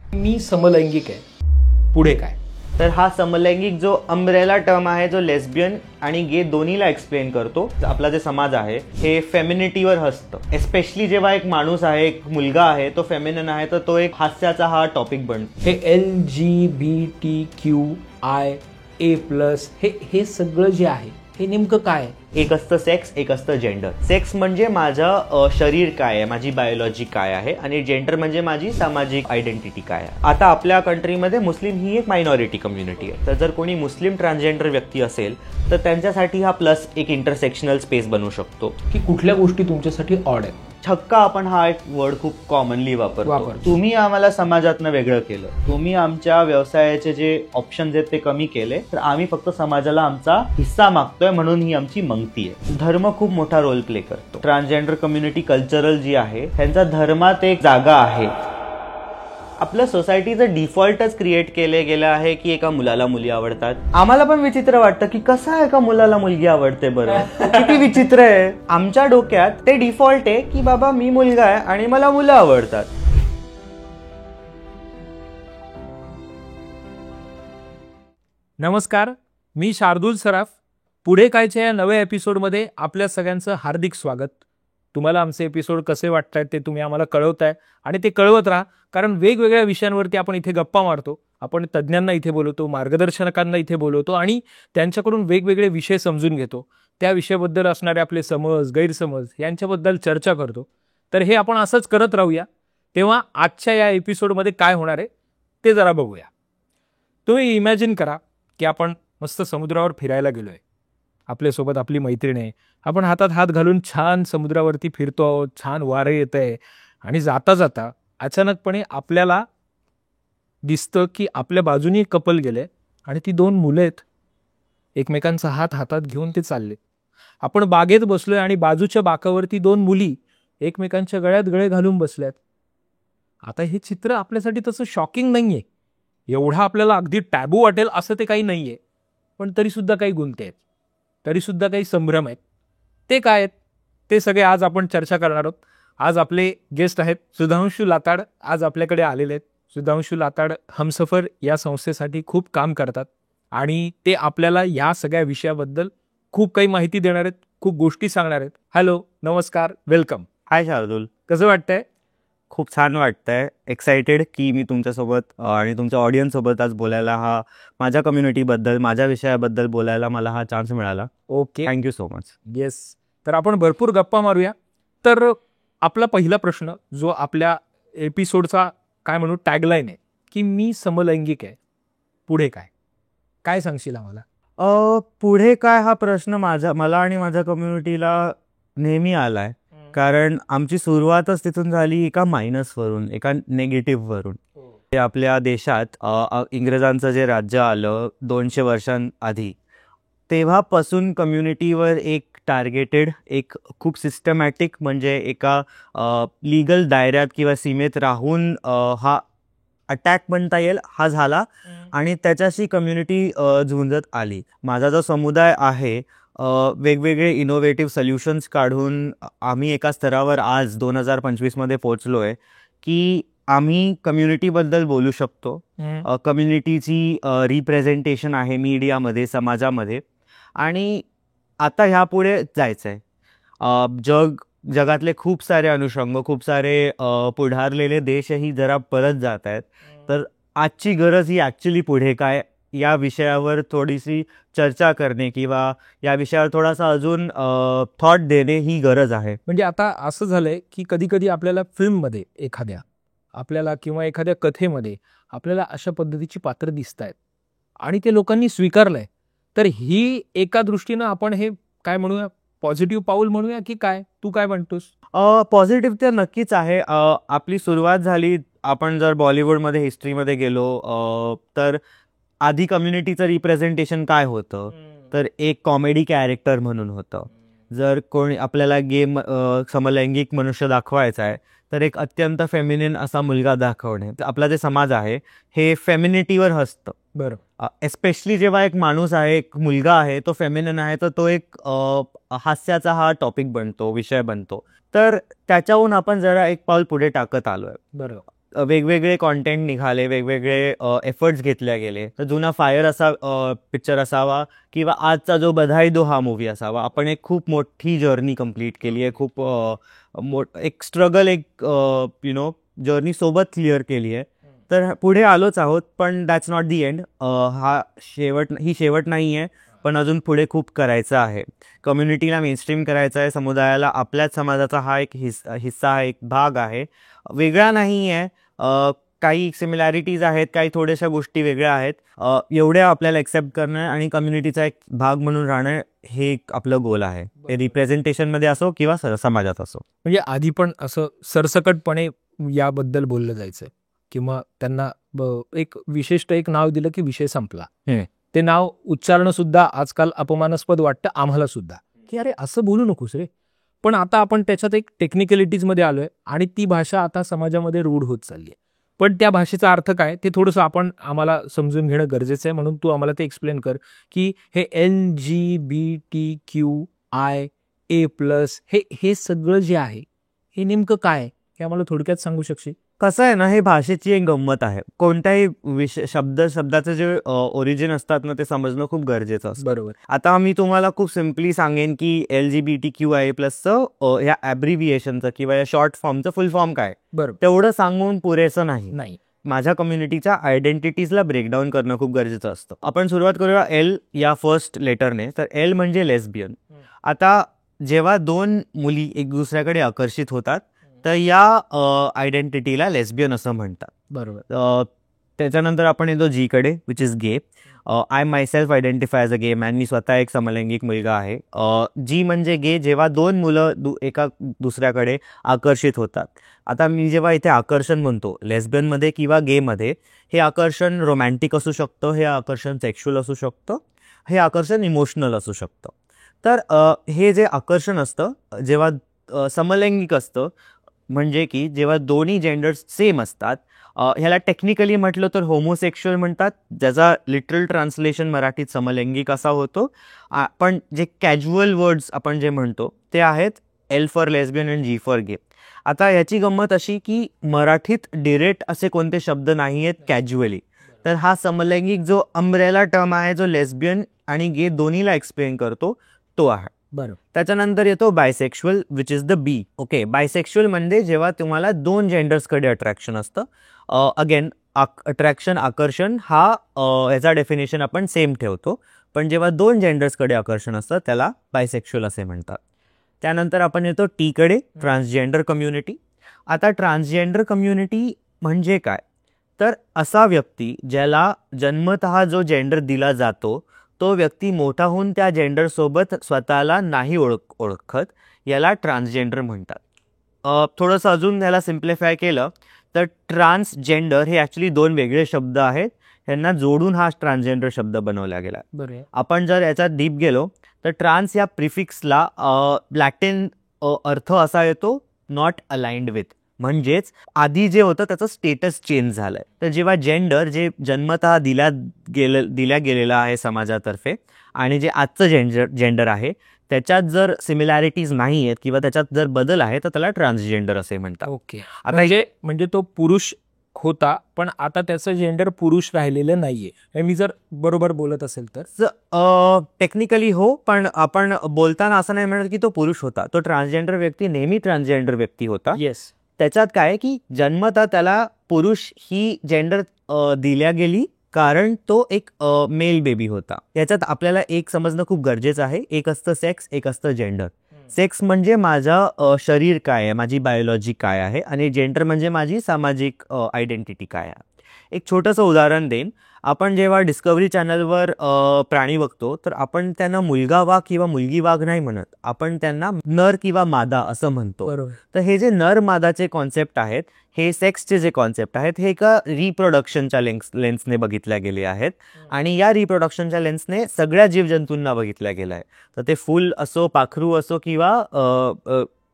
मी समलैंगिक आहे, पुढे काय? तर हा समलैंगिक जो अम्ब्रेला टर्म आहे, जो लेस्बियन आणि गे दोन्हीला एक्सप्लेन करतो. आपला जे समाज आहे हे फेमिनिटीवर हसतं. एस्पेशली जेव्हा एक माणूस आहे, एक मुलगा आहे, तो फेमिनिन आहे, तर तो एक हास्याचा हा टॉपिक बनतो. हे LGBTQIA+ हे सगळं जे आहे हे नेमकं काय? एक असतं सेक्स, एक असतं जेंडर. सेक्स म्हणजे माझं शरीर काय आहे, माझी बायोलॉजी काय आहे, आणि जेंडर म्हणजे माझी सामाजिक आयडेंटिटी काय आहे. आता आपल्या कंट्रीमध्ये मुस्लिम ही एक मायनॉरिटी कम्युनिटी आहे. तर जर कोणी मुस्लिम ट्रान्सजेंडर व्यक्ती असेल तर त्यांच्यासाठी हा प्लस एक इंटरसेक्शनल स्पेस बनवू शकतो. की कुठल्या गोष्टी तुमच्यासाठी ऑड आहेत? छक्का आपण हा एक वर्ड खूप कॉमनली वापरतो. तुम्ही आम्हाला समाजातनं वेगळं केलं, तुम्ही आमच्या व्यवसायाचे जे ऑप्शन्स आहेत ते कमी केले, तर आम्ही फक्त समाजाला आमचा हिस्सा मागतोय म्हणून ही आमची मंगती आहे. धर्म खूप मोठा रोल प्ले करतो. ट्रान्सजेंडर कम्युनिटी कल्चरल जी आहे त्यांचा धर्मात एक जागा आहे. आपल्या सोसायटीचं डिफॉल्टच क्रिएट केले गेलं आहे की एका मुलाला मुली आवडतात. आम्हाला पण विचित्र वाटतं की कसं एका मुलाला मुलगी आवडते, बरं किती विचित्र आहे. आमच्या डोक्यात ते डिफॉल्ट आहे की बाबा मी मुलगा आहे आणि मला मुलं आवडतात. नमस्कार, मी शार्दुल सराफ. पुढे कायच्या या नव्या एपिसोडमध्ये आपल्या सगळ्यांचं हार्दिक स्वागत. तुम्हाला आमचे एपिसोड कसे वाटतात ते तुम्ही आम्हाला कळवताय आणि ते कळवत राहा, कारण वेगवेगळ्या विषयांवरती आपण इथे गप्पा मारतो. आपण तज्ज्ञांना इथे बोलवतो, मार्गदर्शकांना इथे बोलवतो आणि त्यांच्याकडून वेगवेगळे विषय समजून घेतो. त्या विषयाबद्दल असणारे आपले समज, गैरसमज यांच्याबद्दल चर्चा करतो. तर हे आपण असंच करत राहूया. तेव्हा आजच्या या एपिसोडमध्ये काय होणार आहे ते जरा बघूया. तुम्ही इमॅजिन करा की आपण मस्त समुद्रावर फिरायला गेलोय. आपल्यासोबत आपली मैत्रीण आहे. आपण हातात हात घालून छान समुद्रावरती फिरतो आहोत, छान वारे येत आहे आणि जाता जाता अचानकपणे आपल्याला दिसतं की आपल्या बाजूनी एक कपल गेले आणि ती दोन मुलं आहेत. एकमेकांचा हात हातात घेऊन ते चालले. आपण बागेत बसलोय आणि बाजूच्या बाकावरती दोन मुली एकमेकांच्या गळ्यात गळे घालून बसल्यात. आता हे चित्र आपल्यासाठी तसं शॉकिंग नाहीये, एवढा आपल्याला अगदी टॅबू वाटेल असं ते काही नाहीये, पण तरी सुद्धा काही गुंते आहेत, तरी सुद्धा काही संभ्रम आहेत. ते काय आहेत ते सगळे आज आपण चर्चा करणार आहोत. आज आपले गेस्ट आहेत सुधांशू लाताड. आज आपल्याकडे आलेले आहेत. सुधांशू लाताड हमसफर या संस्थेसाठी खूप काम करतात आणि ते आपल्याला या सगळ्या विषयाबद्दल खूप काही माहिती देणार आहेत, खूप गोष्टी सांगणार आहेत. हॅलो, नमस्कार, वेलकम. हाय शार्दुल, कसं वाटतंय? खूप छान वाटतंय. एक्सायटेड की मी तुमच्यासोबत आणि तुमच्या ऑडियन्स सोबत आज बोलायला, हा माझ्या कम्युनिटीबद्दल, माझ्या विषयाबद्दल बोलायला मला हा चान्स मिळाला. Okay, thank you so much. Yes, तर आपण भरपूर गप्पा मारूया. तर आपला पहिला प्रश्न जो आपल्या एपिसोडचा काय म्हणू टॅगलाईन आहे की मी समलैंगिक आहे, पुढे काय? काय सांगशील आम्हाला? पुढे काय हा प्रश्न मला आणि माझ्या कम्युनिटीला नेहमी आलाय, कारण आमची सुरुवातच तिथून झाली एका मायनसवरून, एका नेगेटिव्हवरून. आपल्या देशात इंग्रजांचं जे राज्य आलं 200 वर्षांआधी, तेव्हापासून कम्युनिटीवर एक टार्गेटेड, एक खूप सिस्टमॅटिक, म्हणजे एका लीगल दायऱ्यात किंवा सीमेत राहून हा अटॅक म्हणता येईल हा झाला आणि त्याच्याशी कम्युनिटी झुंजत आली. माझा जो समुदाय आहे वेगवेगळे इनोव्हेटिव्ह सोल्युशन्स काढून आम्ही एका स्तरावर आज 2025 पोहोचलो आहे की आम्ही कम्युनिटीबद्दल बोलू शकतो. कम्युनिटीची रिप्रेझेंटेशन आहे मीडियामध्ये, समाजामध्ये, आणि आता ह्यापुढे जायचं आहे. जगातले खूप सारे अनुषंग, खूप सारे पुढारलेले देशही जरा परत जात आहेत. तर आजची गरज ही ॲक्च्युली पुढे काय या विषयावर थोडीशी चर्चा करणे किंवा या विषयावर थोडासा अजून थॉट देणे ही गरज आहे. म्हणजे आता असं झालंय की कधी कधी आपल्याला फिल्ममध्ये आपल्याला किंवा एखाद्या कथेमध्ये आपल्याला अशा पद्धतीची पात्र दिसत आहेत आणि ते लोकांनी स्वीकारलंय. तर ही एका दृष्टीनं आपण हे काय म्हणूया, पॉझिटिव्ह पाऊल म्हणूया की काय? तू काय म्हणतोस? पॉझिटिव्ह तर नक्कीच आहे. आपली सुरुवात झाली, आपण जर बॉलिवूडमध्ये हिस्ट्रीमध्ये गेलो तर आधी कम्युनिटीचं रिप्रेझेंटेशन काय होतं, तर एक कॉमेडी कॅरेक्टर म्हणून होतं. जर कोणी आपल्याला समलैंगिक मनुष्य दाखवायचा आहे तर एक अत्यंत फेमिनिन असा मुलगा दाखवणे. आपला जे समाज आहे हे फेमिनिटीवर हसतं. बरं, एस्पेशली जेव्हा एक माणूस आहे, एक मुलगा आहे, तो फेमिनिन आहे, तर तो एक हास्याचा हा टॉपिक बनतो, विषय बनतो. तर त्याच्याहून आपण जरा एक पाऊल पुढे टाकत आलोय. बरं. वेगवेगळे कॉन्टेंट निघाले, वेगवेगळे एफर्ट्स घेतले गेले. तर जुना फायर असा पिक्चर असावा किंवा आजचा जो बधाई दो हा मूवी असावा. आपण एक खूप मोठी जर्नी कंप्लीट केली आहे, खूप एक स्ट्रगल, एक जर्नी सोबत क्लिअर केली आहे. तर पुढे आलोच आहोत, पण दॅट्स नॉट दी एंड. ही शेवट नाही आहे, पण अजून पुढे खूप करायचं आहे. कम्युनिटीला मेनस्ट्रीम करायचं आहे, समुदायाला आपल्याच समाजाचा हा एक हिस्सा, एक भाग आहे, वेगळा नाही आहे. काही सिमिलॅरिटीज आहेत, काही थोड्याशा गोष्टी वेगळ्या आहेत. एवढ्या आपल्याला एक्सेप्ट करणं आणि कम्युनिटीचा एक भाग म्हणून राहणं हे एक आपलं गोल आहे. ते रिप्रेझेंटेशनमध्ये असो किंवा समाजात असो. म्हणजे आधी पण असं सरसकटपणे याबद्दल बोललं जायचं किंवा त्यांना एक विशिष्ट एक नाव दिलं की विषय संपला. ते नाव उच्चारणं सुद्धा आजकाल अपमानास्पद वाटतं आम्हाला सुद्धा, की अरे असं बोलू नकोस रे. पण आता आपण त्याच्यात एक टेक्निकलिटीजमध्ये आलोय आणि ती भाषा आता समाजामध्ये रूढ होत चालली आहे. पण त्या भाषेचा अर्थ काय ते थोडंसं आम्हाला समजून घेणं गरजेचं आहे. म्हणून तू आम्हाला ते एक्सप्लेन कर की हे LGBTQIA+ हे सगळं जे आहे हे नेमकं काय हे आम्हाला थोडक्यात सांगू शकशील? कसं आहे ना, हे भाषेची एक गंमत आहे. कोणत्याही शब्दाचे जे ओरिजिन असतात ना, ते समजणं खूप गरजेचं असतं. बरोबर. आता मी तुम्हाला खूप सिम्पली सांगेन की LGBTQIA+ या ॲब्रिव्हिएशनचं किंवा या शॉर्ट फॉर्मचं फुल फॉर्म काय, बरोबर, तेवढं सांगून पुरेसं नाही. माझ्या कम्युनिटीच्या आयडेंटिटीजला ब्रेकडाऊन करणं खूप गरजेचं असतं. आपण सुरुवात करूया L या फर्स्ट लेटरने. तर L म्हणजे लेस्बियन. आता जेव्हा दोन मुली एक दुसऱ्याकडे आकर्षित होतात तर या आयडेंटिटीला लेस्बियन असं म्हणतात. बरोबर. त्याच्यानंतर आपण येतो G कडे, which is gay. I myself identify as a gay man. मी स्वतः एक समलैंगिक मुलगा आहे. G म्हणजे गे, जेव्हा दोन मुलं एका दुसऱ्याकडे आकर्षित होतात. आता मी जेव्हा इथे आकर्षण म्हणतो लेस्बियनमध्ये किंवा गेमध्ये, हे आकर्षण रोमॅन्टिक असू शकतं, हे आकर्षण सेक्शुअल असू शकतं, हे आकर्षण इमोशनल असू शकतं. तर हे जे आकर्षण असतं जेव्हा समलैंगिक असतं, म्हणजे की जेव्हा दोन्ही जेंडर्स सेम असतात, ह्याला टेक्निकली म्हटलं तर होमोसेक्शुअल म्हणतात, ज्याचा लिटरल ट्रान्सलेशन मराठीत समलैंगिक असा होतो. पण जे कॅज्युअल वर्ड्स आपण जे म्हणतो ते आहेत L फॉर लेस्बियन आणि G फॉर गे. आता याची गंमत अशी की मराठीत डिरेक्ट असे कोणते शब्द नाही आहेत कॅज्युअली. तर हा समलैंगिक जो अम्ब्रेला टर्म आहे, जो लेस्बियन आणि गे दोन्हीला एक्सप्लेन करतो, तो आहे. बरोबर. त्याच्यानंतर येतो bisexual, which is the B. Okay, bisexual म्हणजे जेव्हा तुम्हाला दोन जेंडर्सकडे अट्रॅक्शन असतं. अगेन अट्रॅक्शन, आकर्षण हा याचा डेफिनेशन आपण सेम ठेवतो, पण जेव्हा दोन जेंडर्सकडे आकर्षण असतं त्याला बायसेक्शुअल असे म्हणतात. त्यानंतर आपण येतो T कडे, ट्रान्सजेंडर कम्युनिटी. आता ट्रान्सजेंडर कम्युनिटी म्हणजे काय, तर असा व्यक्ती ज्याला जन्मतः जो जेंडर दिला जातो तो व्यक्ती मोठा होऊन त्या जेंडरसोबत स्वतःला नाही ओळखत, याला ट्रान्सजेंडर म्हणतात. थोडंसं अजून याला सिम्प्लिफाय केलं तर ट्रान्सजेंडर हे ॲक्च्युली दोन वेगळे शब्द आहेत, ह्यांना जोडून हा ट्रान्सजेंडर शब्द बनवला गेला. बरोबर. आपण जर याच्यात डीप गेलो तर ट्रान्स या प्रिफिक्सला लॅटिन अर्थ असा येतो नॉट अलाइंड विथ. म्हणजेच आधी जे होतं त्याचं स्टेटस चेंज झालंय. तर जेव्हा जेंडर जे जन्मतः दिल्या गेलेलं आहे समाजातर्फे आणि जे आजचं जेंडर आहे त्याच्यात जर सिमिलॅरिटीज नाही आहेत किंवा त्याच्यात जर बदल आहे तर त्याला ट्रान्सजेंडर असे म्हणतात. ओके. आता म्हणजे तो पुरुष होता पण आता त्याचं जेंडर पुरुष राहिलेलं नाहीये, हे मी जर बरोबर बोलत असेल तर? टेक्निकली हो, पण आपण बोलताना असं नाही म्हणत की तो पुरुष होता. तो ट्रान्सजेंडर व्यक्ती नेहमी ट्रान्सजेंडर व्यक्ती होता. येस. त्याच्यात काय की जन्मतः त्याला पुरुष ही जेंडर दिल्या गेली कारण तो एक मेल बेबी होता. याच्यात आपल्याला एक समजणं खूप गरजेचं आहे. एक असतं सेक्स, एक असतं जेंडर. सेक्स म्हणजे माझं शरीर काय आहे, माझी बायोलॉजी काय आहे, आणि जेंडर म्हणजे माझी सामाजिक आयडेंटिटी काय आहे. एक छोटंसं उदाहरण देईन. आपण जेव्हा डिस्कव्हरी चॅनलवर प्राणी बघतो तर आपण त्यांना मुलगा वाघ किंवा मुलगी वाघ नाही म्हणत, आपण त्यांना नर किंवा मादा असं म्हणतो. बरोबर. तर हे जे नर मादाचे कॉन्सेप्ट आहेत, हे सेक्सचे जे कॉन्सेप्ट आहेत, हे एका रिप्रोडक्शनच्या लेन्सने बघितल्या गेले आहेत आणि या रिप्रोडक्शनच्या लेन्सने सगळ्या जीवजंतूंना बघितल्या गेलं आहे. तर ते फुल असो, पाखरू असो किंवा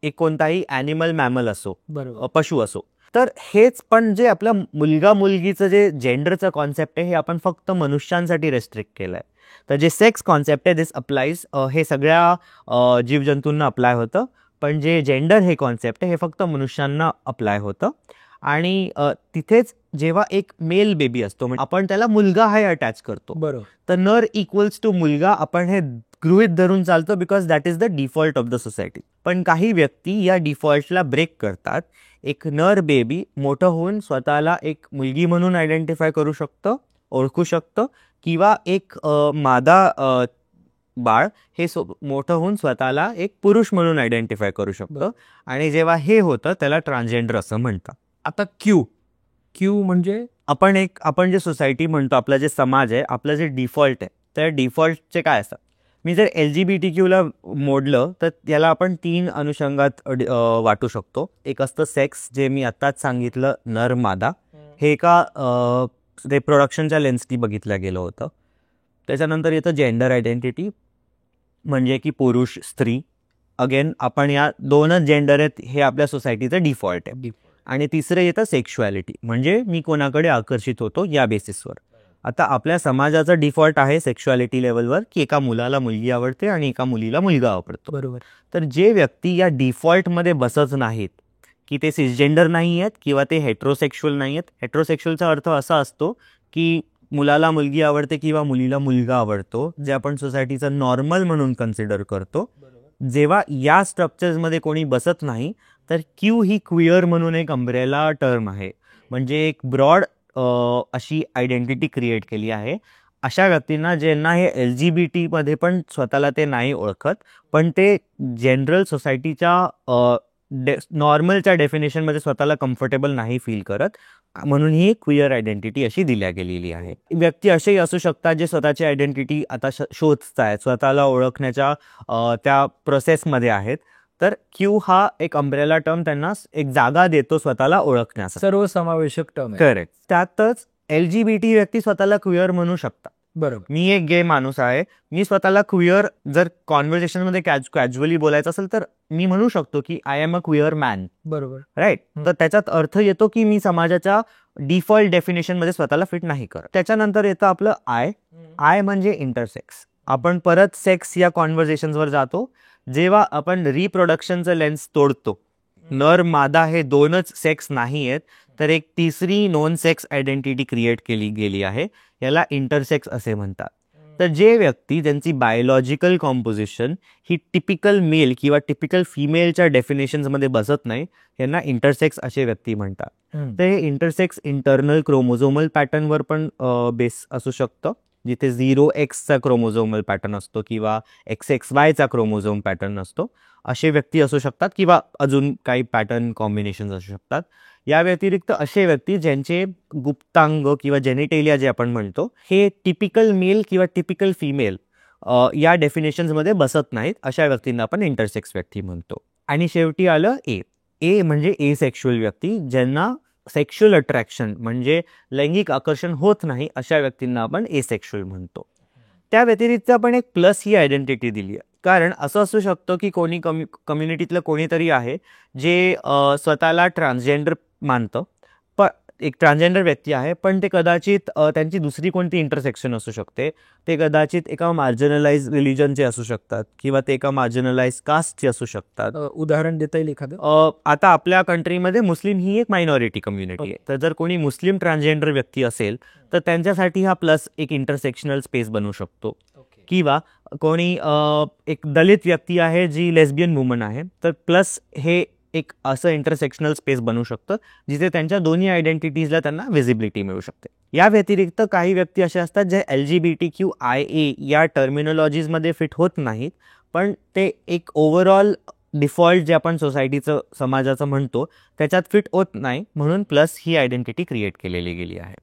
एक कोणताही ॲनिमल मॅमल असो, पशु असो. तर हेच पण जे आपलं मुलगा मुलगीचं जे जेंडरचं कॉन्सेप्ट आहे हे आपण मनुष्यांसाठी रेस्ट्रिक्ट केलं आहे. तर जे सेक्स कॉन्सेप्ट आहे दिस अप्लाइज, हे सगळ्या जीवजंतूंना अप्लाय होतं, पण जे जेंडर हे कॉन्सेप्ट आहे हे फक्त मनुष्यांना अप्लाय होतं. आणि तिथेच जेव्हा एक मेल बेबी असतो म्हणजे आपण त्याला मुलगा हे अटॅच करतो, बरोबर. तर नर इक्वल्स टू मुलगा आपण हे गृहीत धरून चालतो because that is the default of the society. पण काही व्यक्ती या डिफॉल्टला ब्रेक करतात. एक नर बेबी मोठं होऊन स्वतःला एक मुलगी म्हणून आयडेंटिफाय करू शकतं, ओळखू शकतं, किंवा एक मादा बाळ हे मोठं होऊन स्वतःला एक पुरुष म्हणून आयडेंटिफाय करू शकतं. आणि जेव्हा हे होतं त्याला ट्रान्सजेंडर असं म्हणतात. आता क्यू म्हणजे आपण जे सोसायटी म्हणतो, आपला जे समाज आहे, आपलं जे डिफॉल्ट आहे, त्या डिफॉल्टचे काय असतात. मी जर LGBTQ ला मोडलं तर याला आपण 3 अनुषंगात वाटू शकतो. एक असतं सेक्स, जे मी आत्ताच सांगितलं, नर मादा, हे एका रिप्रोडक्शनच्या लेन्सनी बघितलं गेलं होतं. त्याच्यानंतर येतं जेंडर आयडेंटिटी, म्हणजे की पुरुष स्त्री. अगेन आपण या 2च जेंडर आहेत हे आपल्या सोसायटीचं डिफॉल्ट आहे. आणि तिसरं येतं सेक्शुअलिटी, म्हणजे मी कोणाकडे आकर्षित होतो या बेसिसवर. आता आपल्या समाजाचा डिफॉल्ट आहे सेक्शुअलिटी लेवलवर की एका मुलाला मुलगी आवडते आणि एका मुलीला मुलगा आवडतो. बरोबर. तर जे व्यक्ती या डिफॉल्टमध्ये बसत नाहीत, की ते सिसजेंडर नाही आहेत किंवा ते हेट्रोसेक्शुअल नाही आहेत. हेट्रोसेक्शुअलचा अर्थ असा असतो की मुलाला मुलगी आवडते किंवा मुलीला मुलगा आवडतो, जे आपण सोसायटीचं नॉर्मल म्हणून कन्सिडर करतो. जेव्हा या स्ट्रक्चर्समध्ये कोणी बसत नाही, तर क्यू ही क्विअर म्हणून एक अम्ब्रेला टर्म आहे, म्हणजे एक ब्रॉड अशी आयडेंटिटी क्रिएट केली आहे अशा व्यक्तींना ज्यांना हे LGBT मध्ये पण स्वतःला ते नाही ओळखत, पण ते जनरल सोसायटीच्या नॉर्मलच्या डेफिनेशनमध्ये स्वतःला कम्फर्टेबल नाही फील करत, म्हणून ही क्विअर आयडेंटिटी अशी दिल्या गेलेली आहे. व्यक्ती असेही असू शकतात जे स्वतःची आयडेंटिटी आता शोधत आहेत, स्वतःला ओळखण्याच्या त्या प्रोसेसमध्ये आहेत. तर क्यू हा एक अम्ब्रेला टर्म त्यांना एक जागा देतो स्वतःला ओळखण्याचा, सर्वसमावेशक टर्म. करेक्ट. त्यातच LGBT व्यक्ती स्वतःला क्विअर म्हणू शकतात. बरोबर. मी एक गे माणूस आहे, मी स्वतःला क्विअर जर कॉन्व्हर्सेशनमध्ये कॅज्युअली बोलायचं असेल तर मी म्हणू शकतो की I am a queer man. बरोबर. राईट. तर त्याच्यात अर्थ येतो की मी समाजाच्या डिफॉल्ट डेफिनेशनमध्ये स्वतःला फिट नाही करत. त्याच्यानंतर येतं आपलं आय म्हणजे इंटरसेक्स. आपण परत सेक्स या कॉन्व्हर्सेशनवर जातो जेव्हा आपण रिप्रोडक्शनचं लेन्स तोडतो. नर मादा हे 2च सेक्स नाही आहेत, तर एक तिसरी नॉन सेक्स आयडेंटिटी क्रिएट केली गेली आहे, याला इंटरसेक्स असे म्हणतात. तर जे व्यक्ती ज्यांची बायोलॉजिकल कॉम्पोजिशन ही टिपिकल मेल किंवा टिपिकल फिमेलच्या डेफिनेशन्समध्ये बसत नाही, यांना इंटरसेक्स असे व्यक्ती म्हणतात. तर हे इंटरसेक्स इंटरनल क्रोमोझोमल पॅटर्नवर पण बेस असू शकतं, जिथे 0X क्रोमोझोमल पॅटर्न असतो किंवा XXY क्रोमोझोम पॅटर्न असतो, असे व्यक्ती असू शकतात किंवा अजून काही पॅटर्न कॉम्बिनेशन असू शकतात. या व्यतिरिक्त असे व्यक्ती ज्यांचे गुप्तांग किंवा जेनिटेलिया जे आपण म्हणतो हे टिपिकल मेल किंवा टिपिकल फिमेल या डेफिनेशन्समध्ये बसत नाहीत, अशा व्यक्तींना आपण इंटरसेक्स व्यक्ती म्हणतो. आणि शेवटी आलं ए म्हणजे एसेक्शुअल व्यक्ती, ज्यांना सेक्शुअल अट्रॅक्शन म्हणजे लैंगिक आकर्षण होत नाही, अशा व्यक्तींना आपण एसेक्शुअल म्हणतो. त्या व्यतिरिक्त आपण एक प्लस ही आयडेंटिटी दिली आहे, कारण असं असू शकतं की कोणी कम्युनिटीतलं कोणीतरी आहे जे स्वतःला ट्रान्सजेंडर मानतं, पण एक ट्रान्सजेंडर व्यक्ती आहे, पण ते कदाचित त्यांची दुसरी कोणती इंटरसेक्शन असू शकते, ते कदाचित एका मार्जिनलाइज रिलिजनचे असू शकतात किंवा ते एका मार्जिनलाइज कास्टचे असू शकतात. उदाहरण देता येईल एखादं? आता आपल्या कंट्रीमध्ये मुस्लिम ही एक मायनॉरिटी कम्युनिटी आहे, तर जर कोणी मुस्लिम ट्रान्सजेंडर व्यक्ती असेल तर त्यांच्यासाठी हा प्लस एक इंटरसेक्शनल स्पेस बनू शकतो. किंवा कोणी एक दलित व्यक्ती आहे जी लेस्बियन वुमन आहे, तर प्लस हे एक असं इंटरसेक्शनल स्पेस बनू शकतं जिथे त्यांच्या दोन्ही आयडेंटिटीजला त्यांना व्हिजिबिलिटी मिळू शकते. या व्यतिरिक्त काही व्यक्ती असे असतात जे LGBTQIA या टर्मिनॉलॉजीजमध्ये फिट होत नाहीत, पण ते एक ओव्हरऑल डिफॉल्ट जे आपण सोसायटीचं समाजाचं म्हणतो त्याच्यात फिट होत नाही, म्हणून प्लस ही आयडेंटिटी क्रिएट केलेली गेली आहे.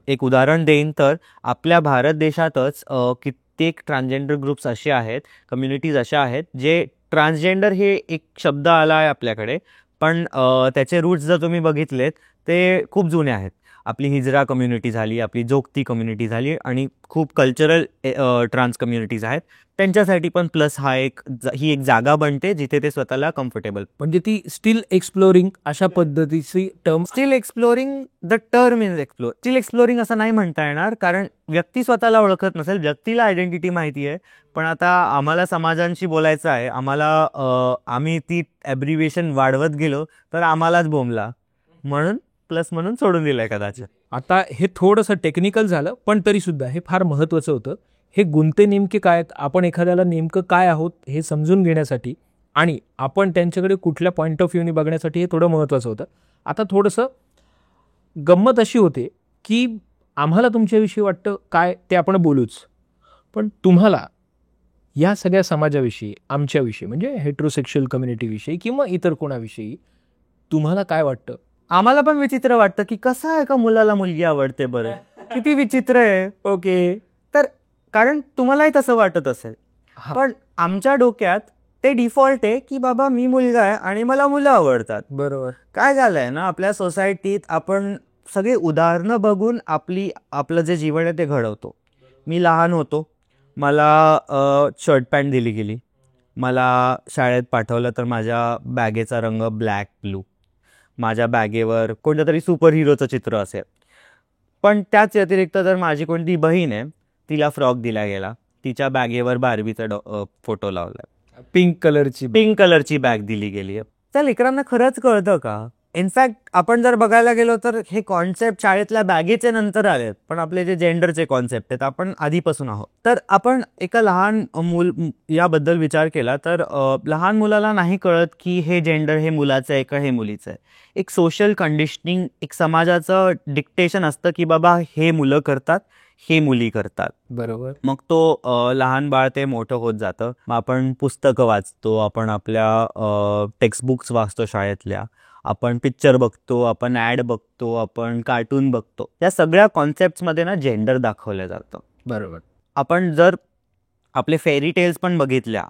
एक उदाहरण देईन तर आपल्या भारत देशातच कित्येक ट्रान्सजेंडर ग्रुप्स असे आहेत, कम्युनिटीज अशा आहेत जे ट्रान्सजेंडर हे एक शब्द आला आहे आपल्याकडे, पण त्याचे रूट्स जर तुम्ही बघितलेत ते खूप जुने आहेत. आपली हिजरा कम्युनिटी झाली, आपली जोगती कम्युनिटी झाली आणि खूप कल्चरल ट्रान्स कम्युनिटीज आहेत, त्यांच्यासाठी पण प्लस ही एक जागा बनते जिथे ते स्वतःला कम्फर्टेबल. म्हणजे ती स्टील एक्सप्लोरिंग अशा पद्धतीची term. Steel exploring the term is explore. Steel exploring असं नाही म्हणता येणार, कारण व्यक्ती स्वतःला ओळखत नसेल, व्यक्तीला आयडेंटिटी माहिती आहे, पण आता आम्हाला समाजांशी बोलायचं आहे, आम्ही ती ॲब्रिव्हिएशन वाढवत गेलो तर आम्हालाच बोंबला, म्हणून प्लस म्हणून सोडून दिलंय कदाचित. आता हे थोडंसं टेक्निकल झालं, पण तरी सुद्धा हे फार महत्त्वाचं होतं. हे गुंते नेमके काय आहेत, आपण एखाद्याला नेमकं काय आहोत हे समजून घेण्यासाठी आणि आपण त्यांच्याकडे कुठल्या पॉईंट ऑफ व्ह्यूने बघण्यासाठी हे थोडं महत्त्वाचं होतं. आता थोडंसं गंमत अशी होते की आम्हाला तुमच्याविषयी वाटतं काय ते आपण बोलूच, पण तुम्हाला या सगळ्या समाजाविषयी, आमच्याविषयी म्हणजे हेट्रोसेक्शुअल कम्युनिटीविषयी किंवा इतर कोणाविषयी तुम्हाला काय वाटतं? आम्हाला पण विचित्र वाटतं की कसं आहे का मुलाला मुलगी आवडते बरं, किती विचित्र आहे. ओके, तर कारण तुम्हालाही तसं वाटत असेल, पण आमच्या डोक्यात ते डिफॉल्ट आहे की बाबा मी मुलगा आहे आणि मला मुलं आवडतात. बरोबर. काय झालंय ना, आपल्या सोसायटीत आपण सगळे उदाहरणं बघून आपलं जे जीवन आहे ते घडवतो. मी लहान होतो, मला शर्ट पॅन्ट दिली गेली, मला शाळेत पाठवलं तर माझ्या बॅगेचा रंग ब्लॅक ब्लू, माझ्या बॅगेवर कोणत्या तरी सुपर हिरोचं चित्र असेल. पण त्याच व्यतिरिक्त जर माझी कोणती बहीण आहे, तिला फ्रॉक दिला गेला, तिच्या बॅगेवर बार्बीचा फोटो लावला, पिंक कलरची बॅग दिली गेली. त्या लेकरांना खरंच कळतं का? इनफॅक्ट आपण जर बघायला गेलो तर हे कॉन्सेप्ट शाळेतल्या बॅगेचे नंतर आलेत, पण आपले जे जेंडरचे कॉन्सेप्ट आहेत आपण आधीपासून आहोत. तर आपण एका लहान मूल याबद्दल विचार केला तर लहान मुलाला नाही कळत की हे जेंडर हे मुलाचं आहे का हे मुलीचं आहे. एक सोशल कंडिशनिंग, एक समाजाचं डिक्टेशन असतं की बाबा हे मुलं करतात, हे मुली करतात. बरोबर. मग तो लहान बाळ ते मोठं होत जातं. मग आपण पुस्तकं वाचतो, आपण आपल्या टेक्स्टबुक्स वाचतो शाळेतल्या, आपण पिक्चर बघतो, आपण ॲड बघतो, आपण कार्टून बघतो. या सगळ्या कॉन्सेप्ट्समध्ये ना जेंडर दाखवलं जातं. बरोबर. आपण जर आपले फेरी टेल्स पण बघितल्या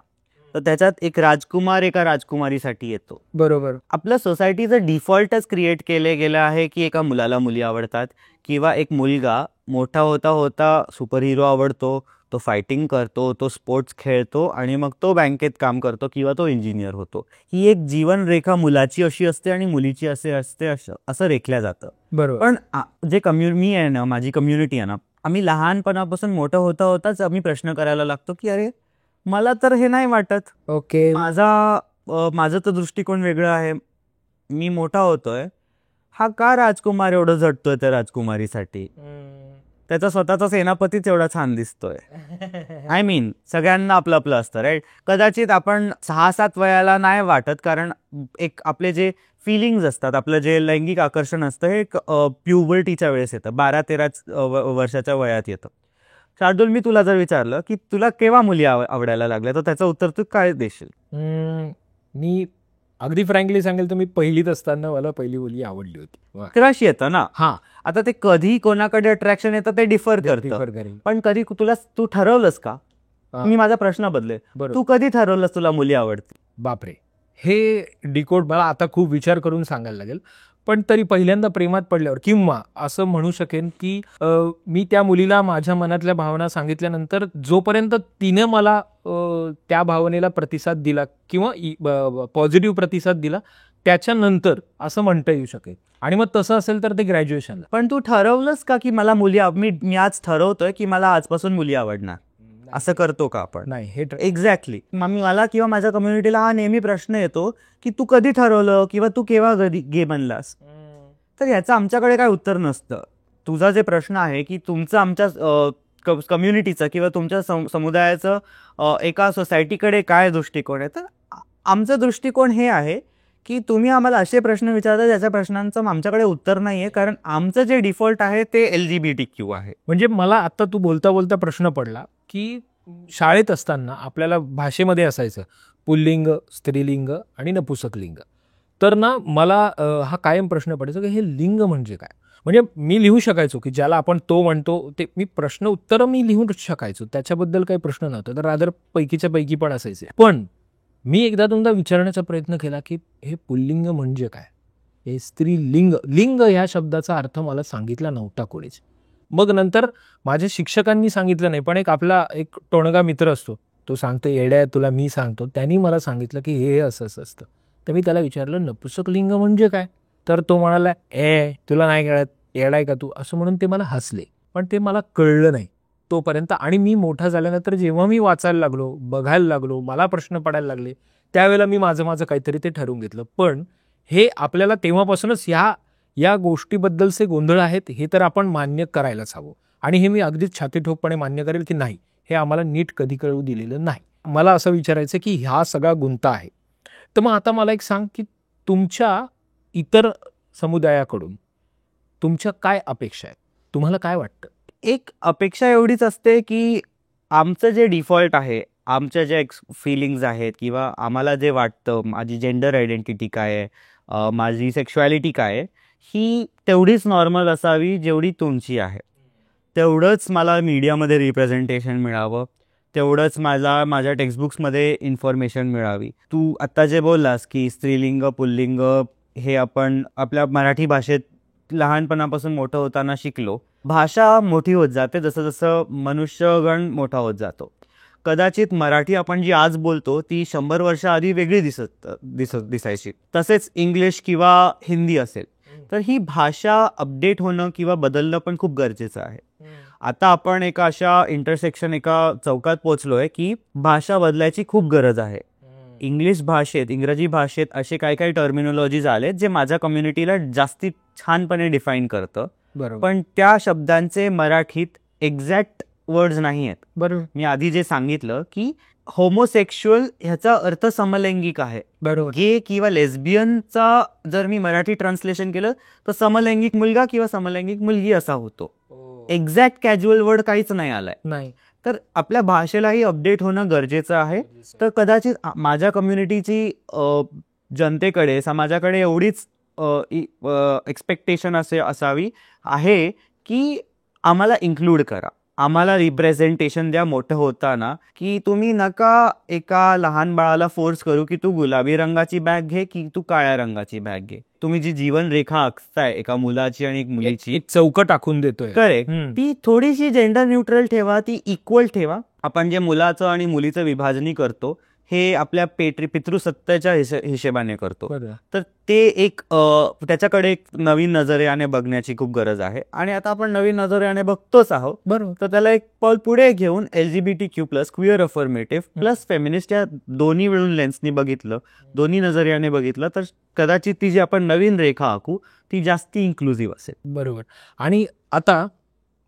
तर त्याच्यात एक राजकुमार एका राजकुमारीसाठी येतो. बरोबर. आपलं सोसायटीचं डिफॉल्टच क्रिएट केले गेलं आहे की एका मुलाला मुली आवडतात किंवा एक मुलगा मोठा होता होता सुपर हिरो आवडतो, तो फायटिंग करतो, तो स्पोर्ट्स खेळतो आणि मग तो बँकेत काम करतो किंवा तो इंजिनियर होतो. ही एक जीवनरेखा मुलाची अशी असते आणि मुलीची असे असते, असं रेखल्या जातं. बरोबर. पण जे मी आहे ना, माझी कम्युनिटी आहे ना, आम्ही लहानपणापासून मोठं होता होताच आम्ही प्रश्न करायला लागतो की अरे मला तर हे नाही वाटत. ओके. माझं तर दृष्टिकोन वेगळं आहे. मी मोठा होतोय, हा का राजकुमार एवढं झटतोय त्या राजकुमारीसाठी? त्याचा स्वतःचा सेनापतीच एवढा छान दिसतोय. आय मीन सगळ्यांना आपलं आपलं असतं राईट. कदाचित आपण 6-7 वयाला नाही वाटत, कारण एक आपले जे फिलिंग्ज असतात, आपलं जे लैंगिक आकर्षण असतं हे एक प्युबर्टीच्या वेळेस येतं, 12-13 वर्षाच्या वयात येतं. शार्दूल, मी तुला जर विचारलं की तुला केव्हा मुली आवडायला लागल्या तर त्याचं उत्तर तू काय देशील? मी अगदी फ्रँकली सांगेल तर मी पहिलीत असताना मला पहिली मुलगी आवडली होती. क्रश येतं ना. हा, आता ते कधी कोणाकडे अट्रॅक्शन येतं ते डिफर करतं, पण कधी तू ठरवलंस का? मी माझा प्रश्न बदले, तू कधी ठरवलंस तुला मुली आवडते? बापरे, हे डिकोड मला आता खूप विचार करून सांगायला लागेल. पण तरी पहिल्यांदा प्रेमात पडल्यावर किंवा असं म्हणू शकेन की मी त्या मुलीला माझ्या मनातल्या भावना सांगितल्यानंतर जोपर्यंत तिने मला त्या भावनेला प्रतिसाद दिला किंवा पॉझिटिव्ह प्रतिसाद दिला, त्याच्यानंतर असं म्हणता येऊ शकेल. आणि मग तसं असेल तर ते ग्रॅज्युएशनला. पण तू ठरवलंस का की मला मुली मी आज ठरवतोय की मला आजपासून मुली आवडणार? असं करतो का आपण? नाही. हे एक्झॅक्टली. मला किंवा माझ्या कम्युनिटीला हा नेहमी प्रश्न येतो की तू कधी ठरवलं किंवा तू केव्हा गे बनलास? तर याचं आमच्याकडे काय उत्तर नसतं. तुझा जे प्रश्न आहे की तुमचं आमच्या कम्युनिटीचं किंवा तुमच्या समुदायाचं एका सोसायटीकडे काय दृष्टिकोन आहे, तर आमचं दृष्टिकोन हे आहे की तुम्ही आम्हाला असे प्रश्न विचारता ज्याच्या प्रश्नांचं आमच्याकडे उत्तर नाही आहे, कारण आमचं जे डिफॉल्ट आहे ते LGBTQ आहे. म्हणजे मला आता तू बोलता बोलता प्रश्न पडला की शाळेत असताना आपल्याला भाषेमध्ये असायचं पुल्लिंग, स्त्रीलिंग आणि नपुसकलिंग. तर ना मला हा कायम प्रश्न पडायचा की हे लिंग म्हणजे काय. म्हणजे मी लिहू शकायचो की ज्याला आपण तो म्हणतो ते, मी प्रश्न उत्तरं मी लिहून शकायचो, त्याच्याबद्दल काही प्रश्न नव्हता. तर रादर पैकीच्या पैकी पण असायचे. पण मी एकदा दोनदा विचारण्याचा प्रयत्न केला की हे पुल्लिंग म्हणजे काय, हे स्त्रीलिंग, लिंग ह्या शब्दाचा अर्थ मला सांगितला नव्हता कोणीच. मग नंतर माझ्या शिक्षकांनी सांगितलं नाही, पण एक टोणगा मित्र असतो, तो सांगतो येड्या तुला मी सांगतो, त्यांनी मला सांगितलं की हे असं असं असतं. तर मी त्याला विचारलं नपुसक लिंग म्हणजे काय, तर तो म्हणाला तुला नाही कळत, येडाय का तू, असं म्हणून ते मला हसले. पण ते मला कळलं नाही तोपर्यंत. आणि मी मोठा झाल्यानंतर जेव्हा मी वाचायला लागलो, बघायला लागलो, मला प्रश्न पडायला लागले, त्यावेळेला मी माझं काहीतरी ते ठरवून घेतलं. पण हे आपल्याला तेव्हापासूनच या गोष्टीबद्दलचे गोंधळ आहेत हे तर आपण मान्य करायलाच हवं, आणि हे मी अगदीच छातीठोकपणे मान्य करेल की नाही, हे आम्हाला नीट कधी कळू दिलेलं नाही. मला असं विचारायचं की हा सगळा गुंता आहे. तर मग आता मला एक सांग की तुमच्या इतर समुदायाकडून तुमच्या काय अपेक्षा आहेत? तुम्हाला काय वाटतं? एक अपेक्षा एवढीच असते की आमचं जे डिफॉल्ट आहे, आमच्या ज्या फिलिंग्ज आहेत किंवा आम्हाला जे वाटतं, माझी जेंडर आयडेंटिटी काय आहे, माझी सेक्शुअलिटी काय आहे, ही तेवढीच नॉर्मल असावी जेवढी तुमची आहे. तेवढंच मला मीडियामध्ये रिप्रेझेंटेशन मिळावं, तेवढंच मला माझ्या टेक्स्टबुक्समध्ये इन्फॉर्मेशन मिळावी. तू आत्ता जे बोललास की स्त्रीलिंग पुल्लिंग हे आपण आपल्या मराठी भाषेत लहानपणापासून मोठं होताना शिकलो. भाषा मोठी होत जाते जसं जसं मनुष्यगण मोठा होत जातो. कदाचित मराठी आपण जी आज बोलतो ती 100 वर्ष आधी वेगळी दिसायची. तसेच इंग्लिश किंवा हिंदी असेल तर ही भाषा अपडेट होणं किंवा बदलणं पण खूप गरजेचं आहे. आता आपण एका अशा एका चौकात पोहोचलोय की भाषा बदलायची खूप गरज आहे. इंग्रजी भाषेत असे काही काही टर्मिनॉलॉजीज आले जे माझ्या कम्युनिटीला जास्ती छानपणे डिफाईन करतं. बरोबर. पण त्या शब्दांचे मराठीत एक्झॅक्ट वर्ड्स नाही आहेत. बरोबर. मी आधी जे सांगितलं की होमोसेक्शुअल ह्याचा अर्थ समलैंगिक आहे. बरोबर. गे किंवा लेस्बियनचा जर मी मराठी ट्रान्सलेशन केलं तर समलैंगिक मुलगा किंवा समलैंगिक मुलगी असा होतो. एक्झॅक्ट कॅज्युअल वर्ड काहीच नाही आलाय. नाही. तर आपल्या भाषेलाही अपडेट होणं गरजेचं आहे. तर कदाचित माझ्या कम्युनिटीची जनतेकडे, समाजाकडे एवढीच एक्सपेक्टेशन असावी आहे की आम्हाला इन्क्लूड करा, आम्हाला रिप्रेझेंटेशन द्या मोठं होताना, की तुम्ही नका एका लहान बाळाला फोर्स करू की तू गुलाबी रंगाची बॅग घे की तू काळ्या रंगाची बॅग घे. तुम्ही जी जीवन रेखा आखताय एका मुलाची आणि एक मुलीची, एक चौकट टाकून देतोय. करेक्ट, ती थोडीशी जेंडर न्यूट्रल ठेवा, ती इक्वल ठेवा. आपण जे मुलाचं आणि मुलीचं विभाजनी करतो हे आपल्या पितृसत्तेच्या हिशेबाने करतो. तर ते एक त्याच्याकडे एक नवीन नजरेने बघण्याची खूप गरज आहे. आणि आता आपण नवीन नजरेने बघतोच आहोत. बरोबर. तर त्याला एक पाऊल पुढे घेऊन LGBTQ+, queer affirmative plus feminist या दोन्ही मिळून लेन्सनी बघितलं, दोन्ही नजरेने बघितलं तर कदाचित ती जी आपण नवीन रेखा आखू ती जास्ती इन्क्लुझिव्ह असेल. बरोबर. आणि आता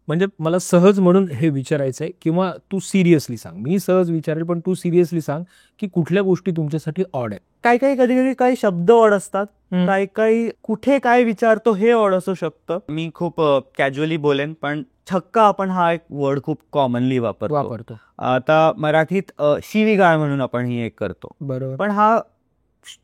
म्हणजे मला सहज म्हणून हे विचारायचं आहे, किंवा तू सिरियसली सांग, मी सहज विचारेल पण तू सिरियसली सांग की कुठल्या गोष्टी तुमच्यासाठी ऑड आहेत? काही कधी काही शब्द ऑड असतात, काही कुठे काय विचारतो हे ऑड असू शकतं. मी खूप कॅज्युअली बोलेन पण छक्का आपण हा एक वर्ड खूप कॉमनली वापरतो. आता मराठीत शिवीगाळ म्हणून आपण ही एक करतो. बरोबर. पण हा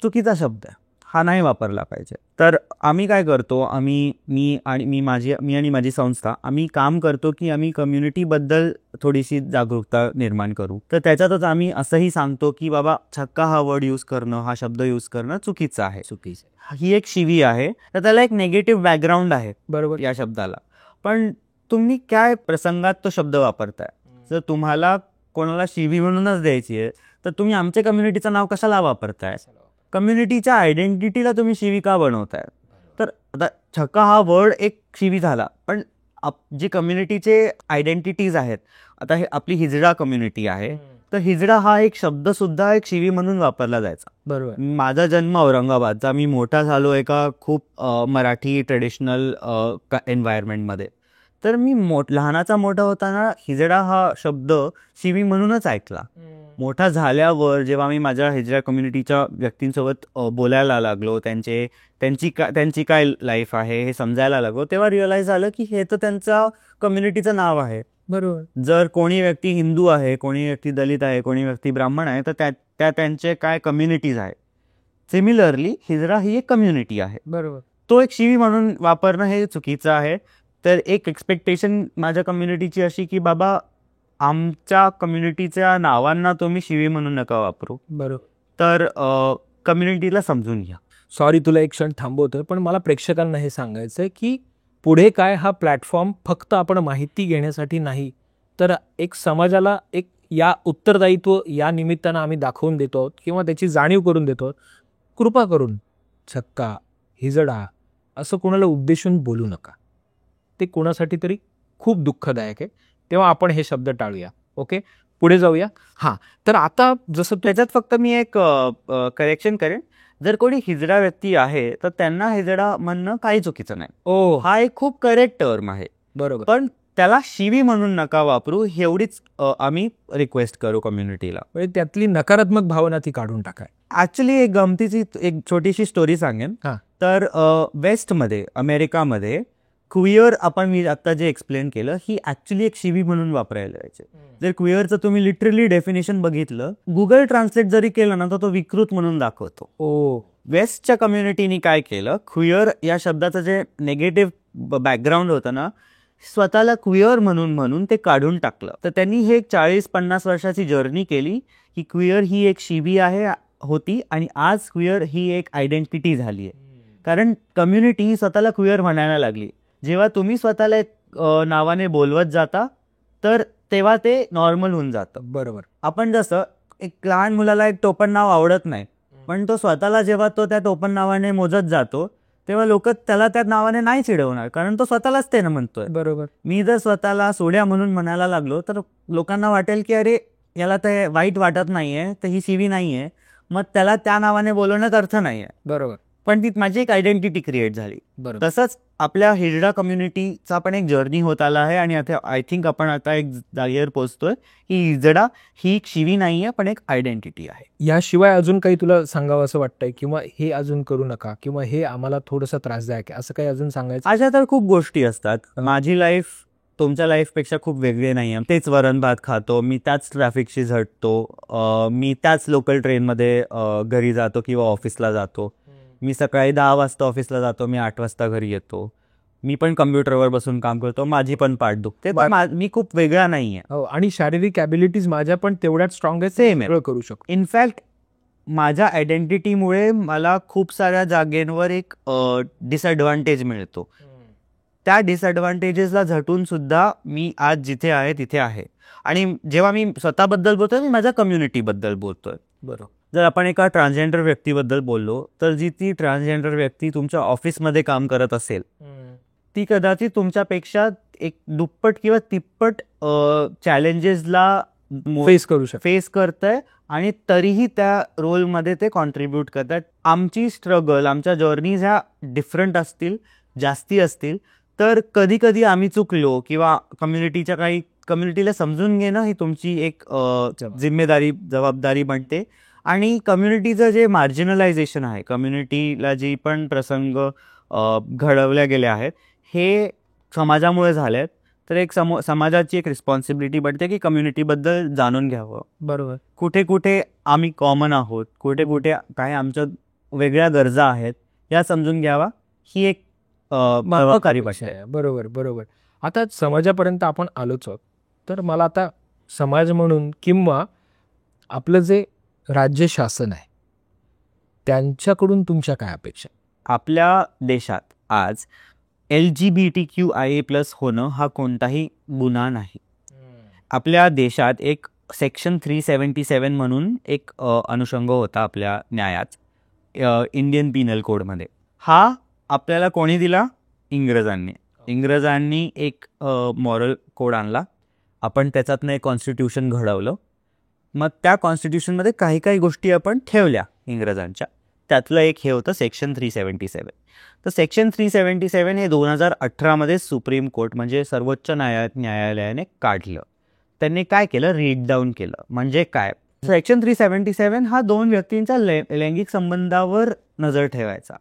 चुकीचा शब्द आहे, हा नाही वापरला पाहिजे. तर आम्ही काय करतो, मी आणि माझी संस्था आम्ही काम करतो की आम्ही कम्युनिटीबद्दल थोडीशी जागरूकता निर्माण करू. तर त्याच्यातच आम्ही असंही सांगतो की बाबा छक्का हा वर्ड यूज करणं, हा शब्द यूज करणं चुकीचं आहे. ही एक शिवी आहे, तर त्याला एक नेगेटिव्ह बॅकग्राऊंड आहे. बरोबर. या शब्दाला पण तुम्ही काय प्रसंगात तो शब्द वापरताय. जर तुम्हाला कोणाला शिवी म्हणूनच द्यायची आहे तर तुम्ही आमच्या कम्युनिटीचं नाव कशाला वापरताय? कम्युनिटीच्या आयडेंटिटीला तुम्ही शिवी का बनवताय? तर आता छक्का हा वर्ड एक शिवी झाला, पण जी कम्युनिटीचे आयडेंटिटीज आहेत, आता हे आपली हिजडा कम्युनिटी आहे, तर हिजडा हा एक शब्द सुद्धा एक शिवी म्हणून वापरला जायचा. बरोबर. माझा जन्म औरंगाबादचा, मी मोठा झालो एका खूप मराठी ट्रेडिशनल एन्व्हायरमेंटमध्ये. तर मी लहानाचा मोठा होताना हिजडा हा शब्द शिवी म्हणूनच ऐकला. मोठा झाल्यावर जेव्हा मी माझ्या हिजडा कम्युनिटीच्या व्यक्तींसोबत बोलायला लागलो, त्यांची काय लाईफ आहे हे समजायला लागलो, तेव्हा रिअलाइज झालं की हे तर त्यांच्या कम्युनिटीचं नाव आहे. बरोबर. जर कोणी व्यक्ती हिंदू आहे, कोणी व्यक्ती दलित आहे, कोणी व्यक्ती ब्राह्मण आहे, तर त्यांचे काय कम्युनिटीज आहे. सिमिलरली हिजडा ही एक कम्युनिटी आहे. बरोबर. तो एक शिवी म्हणून वापरणं हे चुकीचं आहे. तर एक एक्सपेक्टेशन माझ्या कम्युनिटीची अशी की बाबा आमच्या कम्युनिटीच्या नावांना तुम्ही शिवी म्हणून नका वापरू. बरोबर. तर कम्युनिटीला समजून घ्या. सॉरी तुला एक क्षण थांबवतोय, पण मला प्रेक्षकांना हे सांगायचंय की पुढे काय हा प्लॅटफॉर्म फक्त आपण माहिती घेण्यासाठी नाही, तर एक समाजाला एक या उत्तरदायित्व या निमित्तानं आम्ही दाखवून देतो आहोत किंवा त्याची जाणीव करून देतो आहोत. कृपा करून छक्का, हिजडा असं कोणाला उद्देशून बोलू नका. ते कोणासाठी तरी खूप दुःखदायक आहे. तेव्हा आपण हे शब्द टाळूया. ओके. पुढे जाऊया. हा, तर आता जसं त्याच्यात फक्त मी एक करेक्शन करेन. जर कोणी हिजडा व्यक्ती आहे तर त्यांना हिजडा म्हणणं काही चुकीचं नाही. हा एक खूप करेक्ट टर्म आहे. बरोबर. पण त्याला शिवी म्हणून नका वापरू, एवढीच आम्ही रिक्वेस्ट करू कम्युनिटीला. म्हणजे त्यातली नकारात्मक भावना ती काढून टाकाय. ऍक्च्युली एक गमतीची एक छोटीशी स्टोरी सांगेन. तर वेस्टमध्ये, अमेरिकामध्ये क्विअर, आपण मी आता जे एक्सप्लेन केलं, ही ऍक्च्युली एक शिवी म्हणून वापरायला जायचे. जर क्विअरचं तुम्ही लिटरली डेफिनेशन बघितलं, गुगल ट्रान्सलेट जरी केलं ना तर तो विकृत म्हणून दाखवतो. वेस्टच्या कम्युनिटीनी काय केलं, क्विअर या शब्दाचं जे नेगेटिव्ह बॅकग्राऊंड होतं ना, स्वतःला क्विअर म्हणून ते काढून टाकलं. तर त्यांनी हे 40-50 वर्षाची जर्नी केली की क्विअर ही एक शिवी होती आणि आज क्विअर ही एक आयडेंटिटी झाली आहे. कारण कम्युनिटी ही स्वतःला क्विअर म्हणायला लागली. जेव्हा तुम्ही स्वतःला एक नावाने बोलवत जाता तर तेव्हा ते नॉर्मल होऊन जातं. बरोबर. आपण जसं एक लहान मुलाला एक टोपण नाव आवडत नाही, पण तो स्वतःला जेव्हा तो त्या टोपण नावाने मोजत जातो तेव्हा लोक त्याला त्या नावाने नाही चिडवणार, कारण तो स्वतःलाच ते म्हणतोय. बरोबर. मी जर स्वतःला सोड्या म्हणून म्हणायला लागलो तर लोकांना वाटेल की अरे याला ते वाईट वाटत नाहीये, तर ही शिवी नाहीये, मग त्याला त्या नावाने बोलवण्यात अर्थ नाहीये. बरोबर. पण ती माझी एक आयडेंटिटी क्रिएट झाली. तसंच आपल्या हिजडा कम्युनिटीचा पण एक जर्नी होत आला आहे आणि आता आय थिंक आपण आता एक जागेवर पोहोचतोय की हिजडा ही एक शिवी नाहीये, पण एक आयडेंटिटी आहे. याशिवाय अजून काही तुला सांगावं असं वाटतंय, किंवा हे अजून करू नका, किंवा हे आम्हाला थोडंसं त्रासदायक आहे, असं काही अजून सांगायचं? अशा तर खूप गोष्टी असतात. माझी लाईफ तुमच्या लाईफपेक्षा खूप वेगळी नाही आहे. तेच वरण भात खातो मी, त्याच ट्रॅफिकशी झटतो मी, त्याच लोकल ट्रेनमध्ये घरी जातो किंवा ऑफिसला जातो मी. सकाळी 10 वाजता ऑफिसला जातो मी, 8 वाजता घरी येतो मी. पण कम्प्युटरवर बसून काम करतो, माझी पण पाठ दुखते. मी खूप वेगळा नाहीये. आणि शारीरिक ॲबिलिटीज माझ्या पण तेवढ्याच स्ट्रॉंग आहे, सेम आहे, करू शकतो. इनफॅक्ट माझ्या आयडेंटिटीमुळे मला खूप साऱ्या जागेंवर एक डिसएडव्हान्टेज मिळतो. त्या डिसएडव्हान्टेजेसला झटून सुद्धा मी आज जिथे आहे तिथे आहे. आणि जेव्हा मी स्वतःबद्दल बोलतोय मी माझ्या कम्युनिटीबद्दल बोलतोय. बरोबर. जर आपण एका ट्रान्सजेंडर व्यक्तीबद्दल बोललो तर ती ट्रान्सजेंडर व्यक्ती तुमच्या ऑफिसमध्ये काम करत असेल, ती कदाचित तुमच्यापेक्षा एक दुप्पट किंवा तिप्पट चॅलेंजेसला फेस करतंय आणि तरीही त्या रोलमध्ये ते कॉन्ट्रीब्यूट करतात. आमची स्ट्रगल, आमच्या जर्नीज ह्या डिफरंट असतील, जास्ती असतील, तर कधी कधी आम्ही चुकलो किंवा कम्युनिटीला समजून घेणं ही तुमची एक जिम्मेदारी, जबाबदारी बनते. आणि कम्युनिटीचं जे मार्जिनलायझेशन आहे, कम्युनिटीला जी पण प्रसंग घडवल्या गेले आहेत हे समाजामुळे झाले आहेत, तर एक समाजाची एक रिस्पॉन्सिबिलिटी बनते की कम्युनिटीबद्दल जाणून घ्यावं. बरोबर. कुठे कुठे आम्ही कॉमन आहोत, कुठे कुठे काय आमच्या वेगळ्या गरजा आहेत या समजून घ्यावा, ही एक महत्त्वकारी भाषा आहे. बरोबर बरोबर. आता समाजापर्यंत आपण आलोच आहोत, तर मला आता समाज म्हणून किंवा आपलं जे राज्य शासन आहे त्यांच्याकडून तुमच्या काय अपेक्षा? आपल्या देशात आज LGBTQIA+ होणं हा कोणताही गुन्हा नाही. आपल्या देशात एक सेक्शन 377 म्हणून एक अनुषंग होता आपल्या न्यायात, इंडियन पिनल कोडमध्ये. हा आपल्याला कोणी दिला? इंग्रजांनी एक मॉरल कोड आणला. आपण त्याच्यातनं एक कॉन्स्टिट्यूशन घडवलं. मग त्या कॉन्स्टिट्यूशनमध्ये काही काही गोष्टी आपण ठेवल्या इंग्रजांच्या. त्यातलं एक हे होतं सेक्शन 377. तर सेक्शन 377 हे 2018 सुप्रीम कोर्ट म्हणजे सर्वोच्च न्यायालयाने काढलं. त्यांनी काय केलं? रीड डाऊन केलं. म्हणजे काय? सेक्शन 377 हा 2 व्यक्तींच्या लैंगिक संबंधावर नजर ठेवायचा.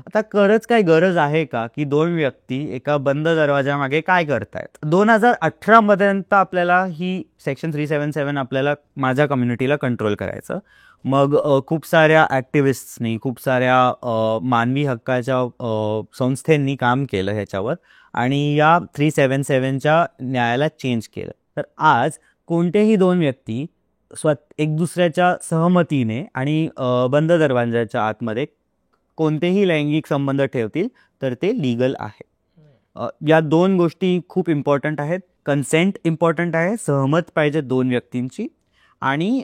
आता खरंच काय गरज आहे का की 2 व्यक्ती एका बंद दरवाजामागे काय करतायत? 2018 पर्यंत आपल्याला ही सेक्शन 377 आपल्याला माझ्या कम्युनिटीला कंट्रोल करायचं. मग खूप साऱ्या ॲक्टिव्हिस्टनी, खूप साऱ्या मानवी हक्काच्या संस्थांनी काम केलं ह्याच्यावर आणि या 377च्या न्यायाला चेंज केलं. तर आज कोणतेही 2 व्यक्ती एक दुसऱ्याच्या सहमतीने आणि बंद दरवाजाच्या आतमध्ये कोणतेही लैंगिक संबंध ठेवतील तर ते लीगल आहे. या 2 गोष्टी खूप इम्पॉर्टंट आहेत. कन्सेंट इम्पॉर्टंट आहे, सहमत पाहिजे 2 व्यक्तींची, आणि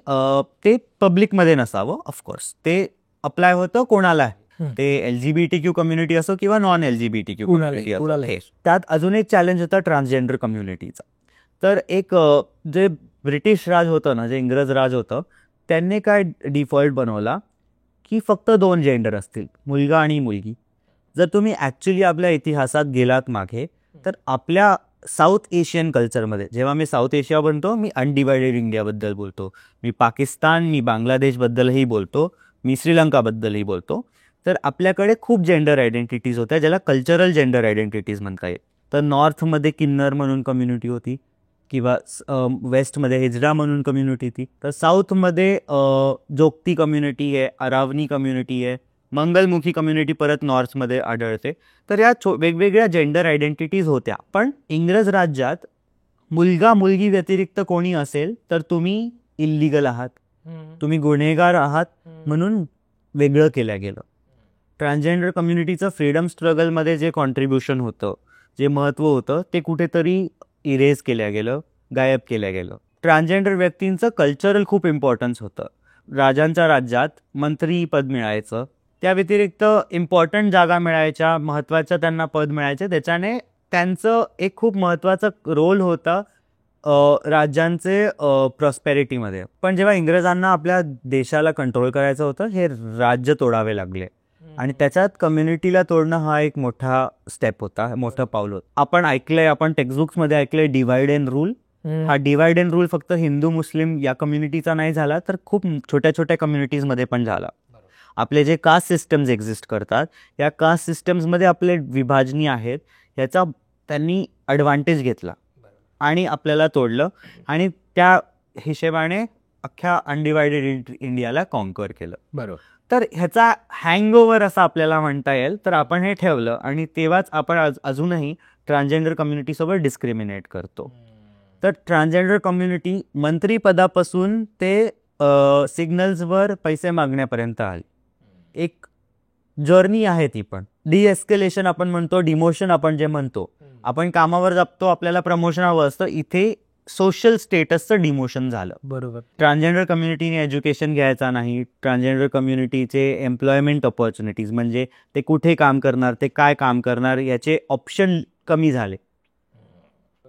ते पब्लिकमध्ये नसावं. ऑफकोर्स ते अप्लाय होतं कोणाला, ते LGBTQ कम्युनिटी असो किंवा नॉन LGBTQ कम्युनिटी असो. त्यात अजून एक चॅलेंज होता ट्रान्सजेंडर कम्युनिटीचा. तर एक जे ब्रिटिश राज होतं ना, जे इंग्रज राज होतं, त्यांनी काय डिफॉल्ट बनवला की फक्त 2 जेंडर असतील, मुलगा आणि मुलगी. जर तुम्ही ॲक्च्युली आपल्या इतिहासात गेलात मागे, तर आपल्या साऊथ एशियन कल्चरमध्ये, जेव्हा मी साऊथ एशिया बनतो, मी अनडिवायडेड इंडियाबद्दल बोलतो, मी पाकिस्तान, मी बांगलादेशबद्दलही बोलतो, मी श्रीलंकाबद्दलही बोलतो. तर आपल्याकडे खूप जेंडर आयडेंटिटीज होत्या, ज्याला कल्चरल जेंडर आयडेंटिटीज म्हणता येईल. तर नॉर्थमध्ये किन्नर म्हणून कम्युनिटी होती, किंवा वेस्टमध्ये हिजडा म्हणून कम्युनिटी होती. तर साऊथमध्ये जोगती कम्युनिटी आहे, अरावनी कम्युनिटी आहे, मंगलमुखी कम्युनिटी परत नॉर्थमध्ये आढळते. तर या वेगवेगळ्या जेंडर आयडेंटिटीज होत्या. पण इंग्रज राज्यात मुलगा मुलगी व्यतिरिक्त कोणी असेल तर तुम्ही इल्लिगल आहात, तुम्ही गुन्हेगार आहात म्हणून वेगळं केलं गेलं. ट्रान्सजेंडर कम्युनिटीचं फ्रीडम स्ट्रगलमध्ये जे कॉन्ट्रीब्युशन होतं, जे महत्त्व होतं, ते कुठेतरी इरेज केलं गेलं, गायब केलं गेलं. ट्रान्सजेंडर व्यक्तींचं कल्चरल खूप इम्पॉर्टन्स होतं. राजांच्या राज्यात मंत्री पद मिळायचं, त्या व्यतिरिक्त इम्पॉर्टंट जागा मिळायच्या, महत्त्वाचं त्यांना पद मिळायचे. त्याच्याने त्यांचं एक खूप महत्त्वाचा रोल होता राज्यांचे प्रॉस्पेरिटीमध्ये. पण जेव्हा इंग्रजांना आपल्या देशाला कंट्रोल करायचं होतं, हे राज्य तोडावे लागले आणि त्याच्यात कम्युनिटीला तोडणं हा एक मोठा स्टेप होता, मोठं पाऊल होतं. आपण ऐकलंय, आपण टेक्स्टबुक्समध्ये ऐकलंय डिवाइड अँड रूल. हा डिवाइड अँड रूल फक्त हिंदू मुस्लिम या कम्युनिटीचा नाही झाला, तर खूप छोट्या छोट्या कम्युनिटीजमध्ये पण झाला. आपले जे कास्ट सिस्टम्स एक्झिस्ट करतात, या कास्ट सिस्टम्समध्ये आपले विभाजनी आहेत, याचा त्यांनी ॲडव्हान्टेज घेतला आणि आपल्याला तोडलं आणि त्या हिशेबाने अख्ख्या अनडिवायडेड इंडियाला कॉन्कर केलं. बरोबर. तर ह्याचा हँगओव्हर असं आपल्याला म्हणता येईल. तर आपण हे ठेवलं आणि तेव्हाच आपण अजूनही ट्रान्सजेंडर कम्युनिटीसोबत डिस्क्रिमिनेट करतो. तर ट्रान्सजेंडर कम्युनिटी मंत्रीपदापासून ते सिग्नल्सवर पैसे मागण्यापर्यंत आली. एक जर्नी आहे ती. पण डिएस्केलेशन आपण म्हणतो, डिमोशन आपण जे म्हणतो, आपण कामावर जातो, आपल्याला प्रमोशन हवं असतं, इथे सोशल स्टेटसचं डिमोशन झालं. बरोबर. ट्रान्सजेंडर कम्युनिटीने एज्युकेशन घ्यायचा नाही, ट्रान्सजेंडर कम्युनिटीचे एम्प्लॉयमेंट ऑपॉर्च्युनिटीज म्हणजे ते कुठे काम करणार, ते काय काम करणार, याचे ऑप्शन कमी झाले,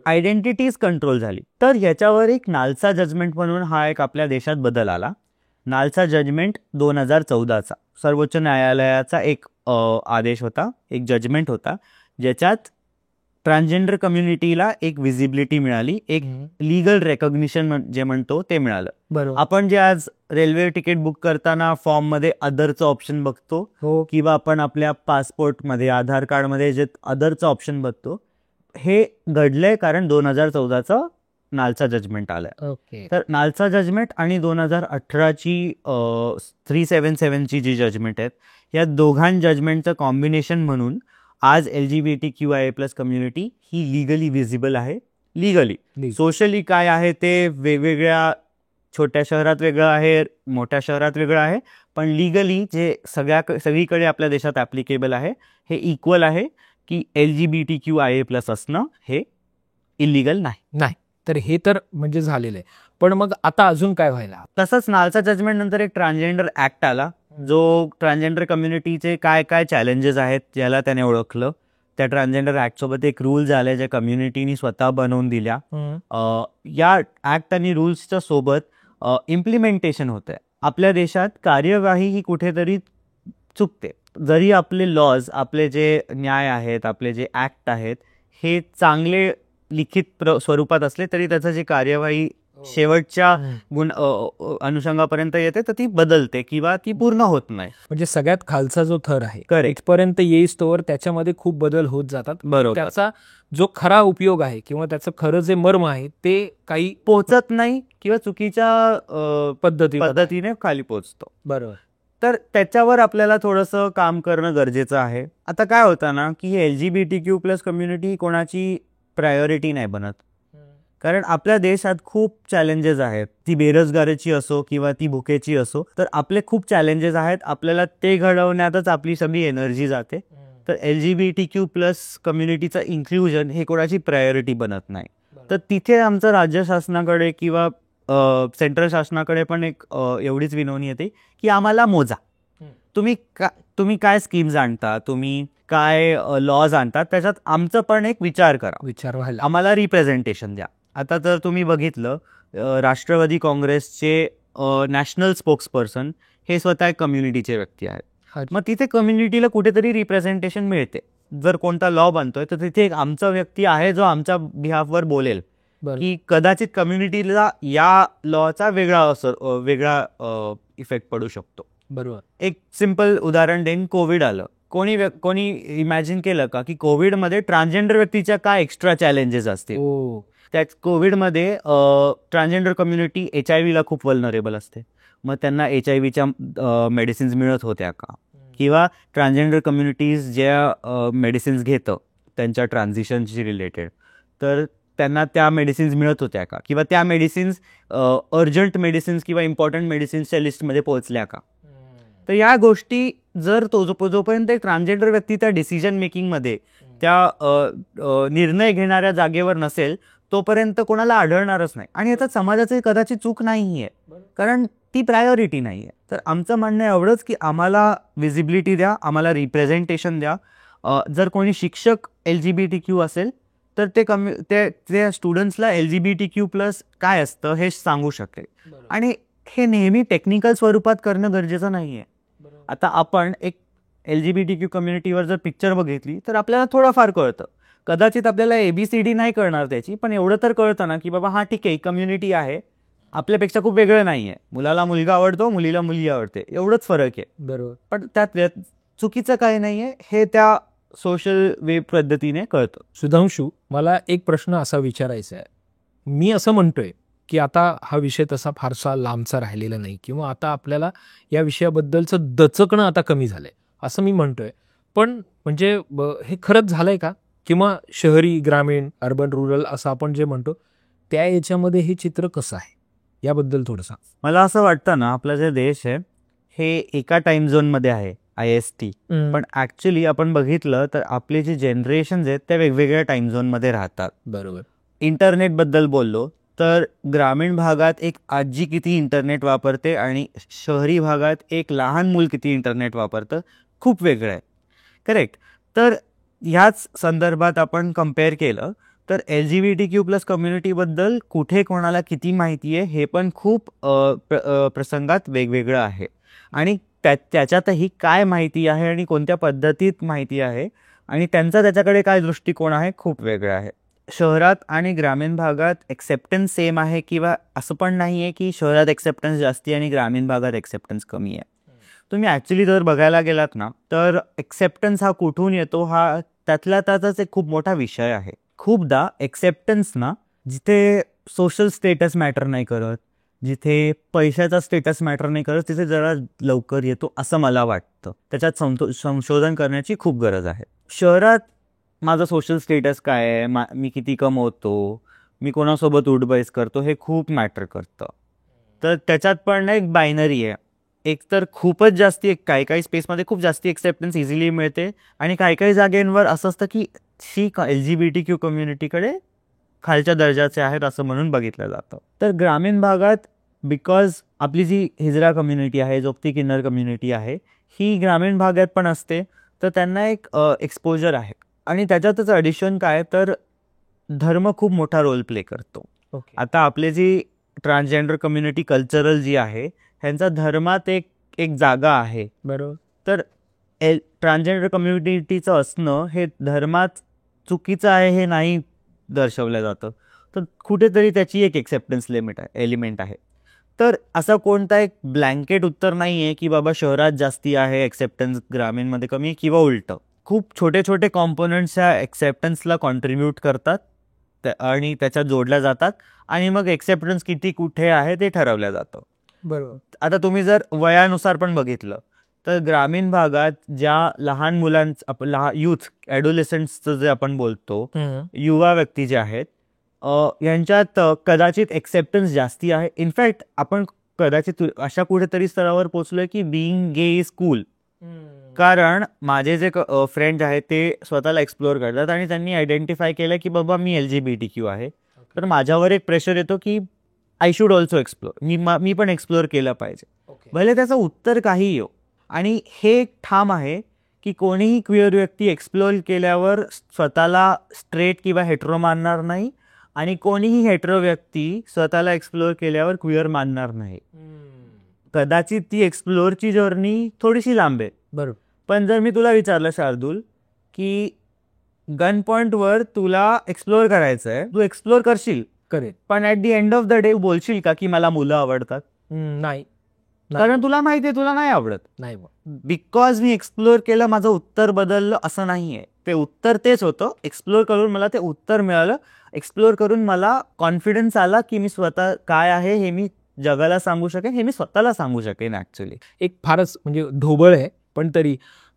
आयडेंटिटीज कंट्रोल झाली. तर ह्याच्यावर एक नालसा जजमेंट म्हणून हा एक आपल्या देशात बदल आला. नालसा जजमेंट 2014चा सर्वोच्च न्यायालयाचा एक आदेश होता, एक जजमेंट होता, ज्याच्यात ट्रान्सजेंडर कम्युनिटीला एक विजिबिलिटी मिळाली, एक लिगल रेकॉग्निशन जे म्हणतो ते मिळालं. बरोबर. आपण जे आज रेल्वे तिकीट बुक करताना फॉर्ममध्ये अदरचं ऑप्शन बघतो, किंवा आपण आपल्या पासपोर्टमध्ये, आधार कार्डमध्ये जे अदरचं ऑप्शन बघतो, हे घडलंय कारण 2014चं नालसा जजमेंट आलंय. ओके. तर नालसा जजमेंट आणि 2018ची 377ची जी जजमेंट आहेत, या दोघां जजमेंटचं कॉम्बिनेशन म्हणून आज LGBTQIA+ कम्युनिटी ही लिगली विजिबल आहे. लिगली. सोशली काय आहे ते वेगवेगळ्या, छोट्या शहरात वेगळं आहे, मोठ्या शहरात वेगळं आहे, पण लिगली जे सगळीकडे आपल्या देशात ॲप्लिकेबल आहे, हे इक्वल आहे की LGBTQIA+ असणं हे इलिगल नाही. तर हे तर म्हणजे झालेलं आहे. पण मग आता अजून काय व्हायला? तसंच नालसा जजमेंट नंतर एक ट्रान्सजेंडर ऍक्ट आला, जो ट्रान्सजेंडर कम्युनिटीचे काय काय चॅलेंजेस आहेत याला त्याने ओळखलं. त्या ट्रान्सजेंडर ऍक्ट सोबत एक रूल झाले जे कम्युनिटीनी स्वतः बनवून दिल्या. या ऍक्ट आणि रूल्सच्या सोबत इम्प्लिमेंटेशन होतंय. आपल्या देशात कार्यवाही ही कुठेतरी चुकते. जरी आपले लॉज, आपले जे न्याय आहेत, आपले जे ऍक्ट आहेत, हे चांगले लिखित स्वरूपात असले तरी त्याचं जे कार्यवाही शेवटच्या अनुषंगापर्यंत येते तर ती बदलते किंवा ती पूर्ण होत नाही. म्हणजे सगळ्यात खालचा जो थर आहे, करेक्ट, इथपर्यंत येईस्तोवर त्याच्यामध्ये खूप बदल होत जातात. बरोबर. त्याचा जो खरा उपयोग आहे किंवा त्याचं खरं जे मर्म आहे ते काही पोहोचत नाही किंवा चुकीच्या पद्धतीने खाली पोहोचतो. बरोबर. तर त्याच्यावर आपल्याला थोडंसं काम करणं गरजेचं आहे. आता काय होतं ना की LGBTQ+ कम्युनिटी कोणाची प्रायोरिटी नाही बनत, कारण आपल्या देशात खूप चॅलेंजेस आहेत. ती बेरोजगारीची असो किंवा ती भुकेची असो, तर आपले खूप चॅलेंजेस आहेत. आपल्याला ते घडवण्यातच आपली सगळी एनर्जी जाते. तर LGBTQ+ कम्युनिटीचं इन्क्ल्युजन हे कोणाची प्रायोरिटी बनत नाही. तर तिथे आमचं राज्य शासनाकडे किंवा सेंट्रल शासनाकडे पण एक एवढीच विनवणी येते की आम्हाला मोजा, तुम्ही काय स्कीम्स आणता, तुम्ही काय लॉज आणतात, त्याच्यात आमचं पण एक विचार करा, विचार व्हायला, आम्हाला रिप्रेझेंटेशन द्या. आता तर तुम्ही बघितलं राष्ट्रवादी काँग्रेसचे नॅशनल स्पोक्सपर्सन हे स्वतः एक कम्युनिटीचे व्यक्ती आहेत. मग तिथे कम्युनिटीला कुठेतरी रिप्रेझेंटेशन मिळते. जर कोणता लॉ बनतोय तर तिथे एक आमचा व्यक्ती आहे जो आमच्या बिहाफवर बोलेल की कदाचित कम्युनिटीला या लॉचा वेगळा इफेक्ट पडू शकतो. बरोबर. एक सिम्पल उदाहरण देईन. कोविड आलं. कोणी इमॅजिन केलं का की कोविडमध्ये ट्रान्सजेंडर व्यक्तीच्या काय एक्स्ट्रा चॅलेंजेस असतील? त्यात कोविडमध्ये ट्रान्सजेंडर कम्युनिटी HIV ला खूप वल्नरेबल असते. मग त्यांना HIV मेडिसिन्स मिळत होत्या का? किंवा ट्रान्सजेंडर कम्युनिटीज ज्या मेडिसिन्स घेतं त्यांच्या ट्रान्झिशनशी रिलेटेड, तर त्यांना त्या मेडिसिन्स मिळत होत्या का? किंवा त्या मेडिसिन्स अर्जंट मेडिसिन्स किंवा इम्पॉर्टंट मेडिसिन्सच्या लिस्टमध्ये पोहोचल्या का? तर या गोष्टी जर जोपर्यंत एक ट्रान्सजेंडर व्यक्ती त्या डिसिजन मेकिंगमध्ये त्या निर्णय घेणाऱ्या जागेवर नसेल तोपर्यंत कोणाला आढळणारच नाही. आणि याचा समाजाची कदाचित चूक नाही आहे, कारण ती प्रायोरिटी नाही आहे. तर आमचं म्हणणं एवढंच की आम्हाला विजिबिलिटी द्या, आम्हाला रिप्रेझेंटेशन द्या. जर कोणी शिक्षक LGBTQ असेल तर ते स्टुडंट्सला LGBTQ+ काय असतं हे सांगू शकेल. आणि हे नेहमी टेक्निकल स्वरूपात करणं गरजेचं नाही आहे. आता आपण एक LGBTQ कम्युनिटीवर जर पिक्चर बघितली तर आपल्याला थोडंफार कळतं. कदाचित आपल्याला ABCD नाही कळणार त्याची, पण एवढं तर कळतं ना की बाबा हा ठीक आहे, कम्युनिटी आहे, आपल्यापेक्षा खूप वेगळं नाही आहे. मुलाला मुलगा आवडतो, मुलीला मुलगी आवडते, एवढंच फरक आहे. बरोबर. पण त्यात चुकीचं काही नाही आहे, हे त्या सोशल वेब पद्धतीने कळतं. सुधांशू, मला एक प्रश्न असा विचारायचा आहे. मी असं म्हणतोय की आता हा विषय तसा फारसा लांबचा राहिलेला नाही, किंवा आता आपल्याला या विषयाबद्दलचं दचकणं आता कमी झालंय असं मी म्हणतोय. पण म्हणजे हे खरंच झालंय का? किंवा शहरी, ग्रामीण, अर्बन, रुरल असं आपण जे म्हणतो त्या याच्यामध्ये हे चित्र कसं आहे याबद्दल थोडंसं. मला असं वाटतं ना, आपला जे देश आहे हे एका टाइम झोनमध्ये आहे, IST. पण ऍक्च्युली आपण बघितलं तर आपले जे जनरेशन्स आहेत त्या वेगवेगळ्या टाइम झोनमध्ये राहतात. बरोबर. इंटरनेटबद्दल बोललो तर ग्रामीण भागात एक आजी किती इंटरनेट वापरते आणि शहरी भागात एक लहान मूल किती इंटरनेट वापरतं, खूप वेगळं आहे. करेक्ट. तर ह्याच संदर्भात आपण कम्पेअर केलं तर LGBTQ+ कम्युनिटीबद्दल कुठे कोणाला किती माहिती आहे हे पण खूप प्रसंगात वेगवेगळं आहे. आणि त्याच्यातही काय माहिती आहे आणि कोणत्या पद्धतीत माहिती आहे आणि त्याच्याकडे काय दृष्टिकोन आहे खूप वेगळा आहे. शहरात आणि ग्रामीण भागात एक्सेप्टन्स सेम आहे, किंवा असं पण नाही आहे की शहरात एक्सेप्टन्स जास्ती आणि ग्रामीण भागात एक्सेप्टन्स कमी आहे. तुम्ही ॲक्च्युली जर बघायला गेलात ना तर एक्सेप्टन्स हा कुठून येतो हा त्यातच एक खूप मोठा विषय आहे. खूपदा एक्सेप्टन्स ना जिथे सोशल स्टेटस मॅटर नाही करत, जिथे पैशाचा स्टेटस मॅटर नाही करत, तिथे जरा लवकर येतो असं मला वाटतं. त्याच्यात संशोधन करण्याची खूप गरज आहे. शहरात माझं सोशल स्टेटस काय आहे, मी किती कमवतो, मी कोणासोबत उठबैस करतो, हे खूप मॅटर करतं. तर त्याच्यात पण एक बायनरी आहे. एक तर खूपच जास्ती काही स्पेसमध्ये खूप जास्ती एक्सेप्टन्स इझिली मिळते आणि काही जागेंवर असं असतं की ही LGBTQ कम्युनिटीकडे खालच्या दर्जाचे आहेत असं म्हणून बघितलं जातं. तर ग्रामीण भागात बिकॉज आपली जी हिजरा कम्युनिटी आहे, जोगती किन्नर कम्युनिटी आहे, ही ग्रामीण भागात पण असते, तर त्यांना एक एक्सपोजर आहे. आणि त्याच्यातच ॲडिशन काय तर धर्म खूप मोठा रोल प्ले करतो. आता आपली जी ट्रान्सजेंडर कम्युनिटी कल्चरल जी आहे ह्यांचा धर्मात एक जागा आहे. बरोबर. तर ट्रान्सजेंडर कम्युनिटीचं असणं हे धर्मात चुकीचं आहे हे नाही दर्शवलं जातं. तर कुठेतरी त्याची एक एक्सेप्टन्स एलिमेंट आहे. तर असा कोणता एक ब्लँकेट उत्तर नाही आहे की बाबा शहरात जास्ती आहे एक्सेप्टन्स, ग्रामीणमध्ये कमी, किंवा उलटं. खूप छोटे छोटे कॉम्पोनंट्स ह्या एक्सेप्टन्सला कॉन्ट्रीब्यूट करतात आणि त्याच्यात जोडल्या जातात आणि मग एक्सेप्टन्स किती कुठे आहे ते ठरवलं जातं. बरोबर. आता तुम्ही जर वयानुसार पण बघितलं तर ग्रामीण भागात ज्या लहान मुलांचं युथ ॲडोलेसंट्सचं जे आपण बोलतो, युवा व्यक्ती जे आहेत यांच्यात कदाचित एक्सेप्टन्स जास्ती आहे. इनफॅक्ट आपण कदाचित अशा कुठेतरी स्तरावर पोहोचलोय की बिईंग गे इज कूल. कारण माझे जे फ्रेंड्स आहेत ते स्वतःला एक्सप्लोअर करतात आणि त्यांनी आयडेंटिफाय केलं की बाबा मी LGBTQ आहे, तर माझ्यावर एक प्रेशर येतो की आय शुड ऑल्सो एक्सप्लोअर, मी पण एक्सप्लोअर केलं पाहिजे, भले त्याचं उत्तर काही येऊ. आणि हे एक ठाम आहे की कोणीही क्विअर व्यक्ती एक्सप्लोअर केल्यावर स्वतःला स्ट्रेट किंवा हेटेरो मानणार नाही आणि कोणीही हेटेरो व्यक्ती स्वतःला एक्सप्लोअर केल्यावर क्विअर मानणार नाही. कदाचित ती एक्सप्लोअरची जर्नी थोडीशी लांब आहे. बरोबर. पण जर मी तुला विचारलं शार्दूल की गन पॉइंटवर तुला एक्सप्लोअर करायचं आहे, तू एक्सप्लोअर करशील करेल, पण at the end of the day बोलशील का की मला मुलं आवडतात? नाही. कारण तुला माहिती आहे तुला नाही आवडत. नाही. बिकॉज मी एक्सप्लोअर केलं माझं उत्तर बदललं असं नाहीये. ते उत्तर तेच होतं. एक्सप्लोअर करून मला ते उत्तर मिळालं. एक्सप्लोअर करून मला कॉन्फिडन्स आला की मी स्वतः काय आहे हे मी जगाला सांगू शकेन, हे मी स्वतःला सांगू शकेन. ऍक्च्युली एक फारच म्हणजे ढोबळ आहे, पण तरी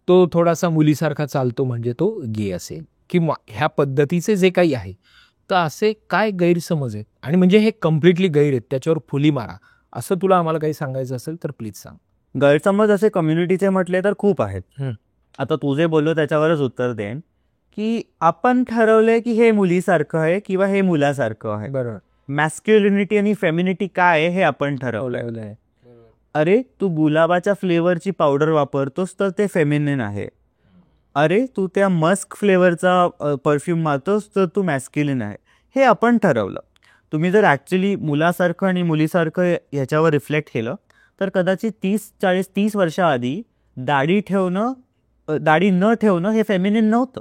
तो थोडासा मुलीसारखा चालतो म्हणजे तो गे असेल किंवा ह्या पद्धतीचे जे काही आहे. तर असे काय गैरसमज आहेत आणि म्हणजे हे कम्प्लिटली गैर आहेत, त्याच्यावर फुली मारा असं तुला आम्हाला काही सांगायचं असेल तर प्लीज सांग. गैरसमज असे कम्युनिटीचे म्हटले तर खूप आहेत. आता तू जे बोललो त्याच्यावरच उत्तर देईन की आपण ठरवलंय की हे मुलीसारखं आहे किंवा हे मुलासारखं आहे. बरोबर. मॅस्क्युलिनिटी आणि फेमिनिटी काय आहे हे आपण ठरवलंय. अरे तू गुलाबाच्या फ्लेवरची पावडर वापरतोस तर ते फेमिनिन आहे. अरे तू त्या मस्क फ्लेवरचा परफ्यूम मारतोस तर तू मॅस्क्युलिन आहे. हे आपण ठरवलं. तुम्ही जर ॲक्च्युली मुलासारखं आणि मुलीसारखं ह्याच्यावर रिफ्लेक्ट केलं तर कदाचित 30 वर्षाआधी दाढी न ठेवणं हे फेमिनिन नव्हतं.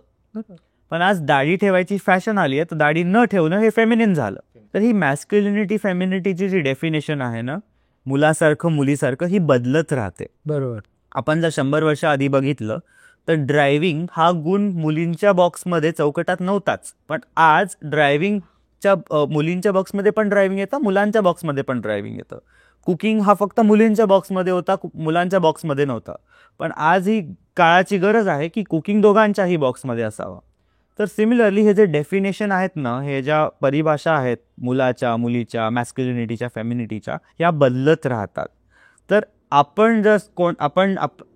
पण आज दाढी ठेवायची फॅशन आली आहे तर दाढी न ठेवणं हे फेमिनिन झालं. तर ही मॅस्क्युलिनिटी फेमिनिटीची जी डेफिनेशन आहे ना, मुलासारखं मुलीसारखं, ही बदलत राहते. बरोबर. आपण जर 100 वर्ष आधी बघितलं तर ड्रायव्हिंग हा गुण मुलींच्या बॉक्समध्ये चौकटात नव्हताच. पण आज ड्रायव्हिंगच्या मुलींच्या बॉक्समध्ये पण ड्रायव्हिंग येतं, मुलांच्या बॉक्समध्ये पण ड्रायव्हिंग येतं. कुकिंग हा फक्त मुलींच्या बॉक्समध्ये होता, मुलांच्या बॉक्समध्ये नव्हता. पण आज ही काळाची गरज आहे की कुकिंग दोघांच्याही बॉक्समध्ये असावं. तर सिमिलरली हे जे डेफिनेशन आहेत ना, हे ज्या परिभाषा आहेत मुलाच्या, मुलीच्या, मॅस्क्युलिनिटीच्या, फेमिनिटीच्या, या बदलत राहतात. तर आपण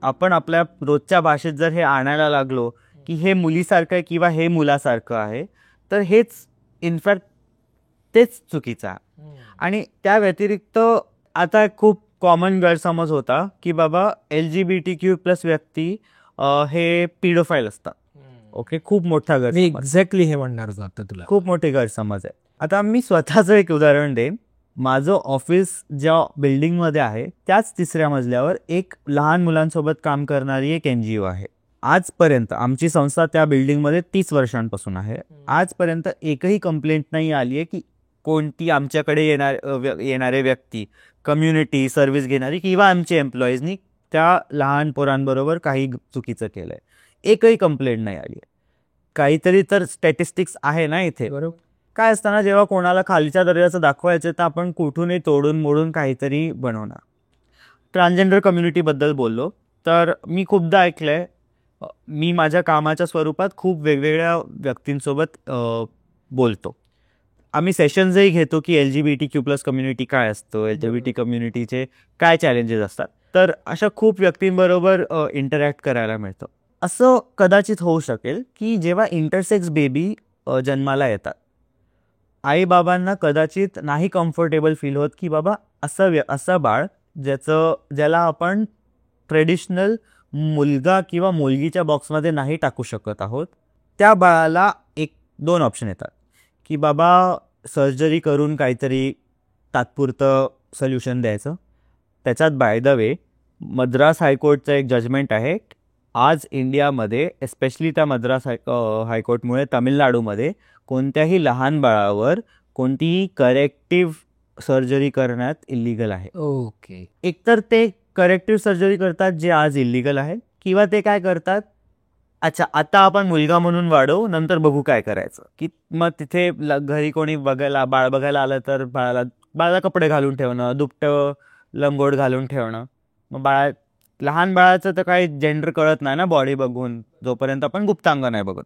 आपण आपल्या रोजच्या भाषेत जर हे आणायला लागलो की हे मुलीसारखं आहे किंवा हे मुलासारखं आहे, तर हेच इनफॅक्ट तेच चुकीचं आहे. आणि त्या व्यतिरिक्त आता खूप कॉमन गैरसमज होता की बाबा LGBTQ+ व्यक्ती हे पिडोफाईल असतात. ओके, खूप मोठा गैरसमज. एक्झॅक्टली हे म्हणणार होतं तुला. खूप मोठे गैरसमज आहे. आता मी स्वतःचं एक उदाहरण देईन. माझं ऑफिस ज्या बिल्डिंगमध्ये आहे त्याच 3ऱ्या मजल्यावर एक लहान मुलांसोबत काम करणारी एक NGO आहे. आजपर्यंत आमची संस्था त्या बिल्डिंगमध्ये 30 वर्षांपासून आहे. आजपर्यंत एकही कंप्लेंट नाही आली आहे की कोणती आमच्याकडे येणारे व्यक्ती, कम्युनिटी सर्व्हिस घेणारी किंवा आमचे एम्प्लॉईजनी त्या लहान पोरांबरोबर काही चुकीचं केलंय. एकही कंप्लेंट नाही आली आहे. काहीतरी तर स्टॅटिस्टिक्स आहे ना इथे. बरोबर. काय असताना जेव्हा कोणाला खालच्या दर्जाचं दाखवायचं तर आपण कुठूनही तोडून मोडून काहीतरी बनवणार. ट्रान्सजेंडर कम्युनिटीबद्दल बोललो तर मी खूपदा ऐकलंय, मी माझ्या कामाच्या स्वरूपात खूप वेगवेगळ्या व्यक्तींसोबत बोलतो. आम्ही सेशन्सही घेतो की LGBTQ+ कम्युनिटी काय असतं, LGBT कम्युनिटीचे काय चॅलेंजेस असतात. तर अशा खूप व्यक्तींबरोबर इंटरॅक्ट करायला मिळतं. असं कदाचित होऊ शकेल की जेव्हा इंटरसेक्स बेबी जन्माला येतात, आईबाबांना कदाचित नाही कम्फर्टेबल फील होत की बाबा असं बाळ ज्याला आपण ट्रेडिशनल मुलगा किंवा मुलगीच्या बॉक्समध्ये नाही टाकू शकत आहोत, त्या बाळाला 1-2 ऑप्शन येतात की बाबा सर्जरी करून काहीतरी तात्पुरतं सोल्युशन द्यायचं. त्याच्यात बाय द वे मद्रास हायकोर्टचं एक जजमेंट आहे. आज इंडियामध्ये एस्पेशली त्या मद्रास हायकोर्टमुळे तामिळनाडूमध्ये कोणत्याही लहान बाळावर कोणतीही करेक्टिव्ह सर्जरी करण्यात इलिगल आहे. ओके. एकतर ते करेक्टिव्ह सर्जरी करतात जे आज इलिगल आहे, किंवा ते काय करतात, अच्छा आता आपण मुलगा म्हणून वाढवू, नंतर बघू काय करायचं. की मग तिथे घरी कोणी बाळ बघायला आलं तर बाळाला कपडे घालून ठेवणं, दुपटं लंगोट घालून ठेवणं. मग लहान बाळाचं तर काही जेंडर कळत नाही ना बॉडी बघून, जोपर्यंत आपण गुप्तांग नाही बघत.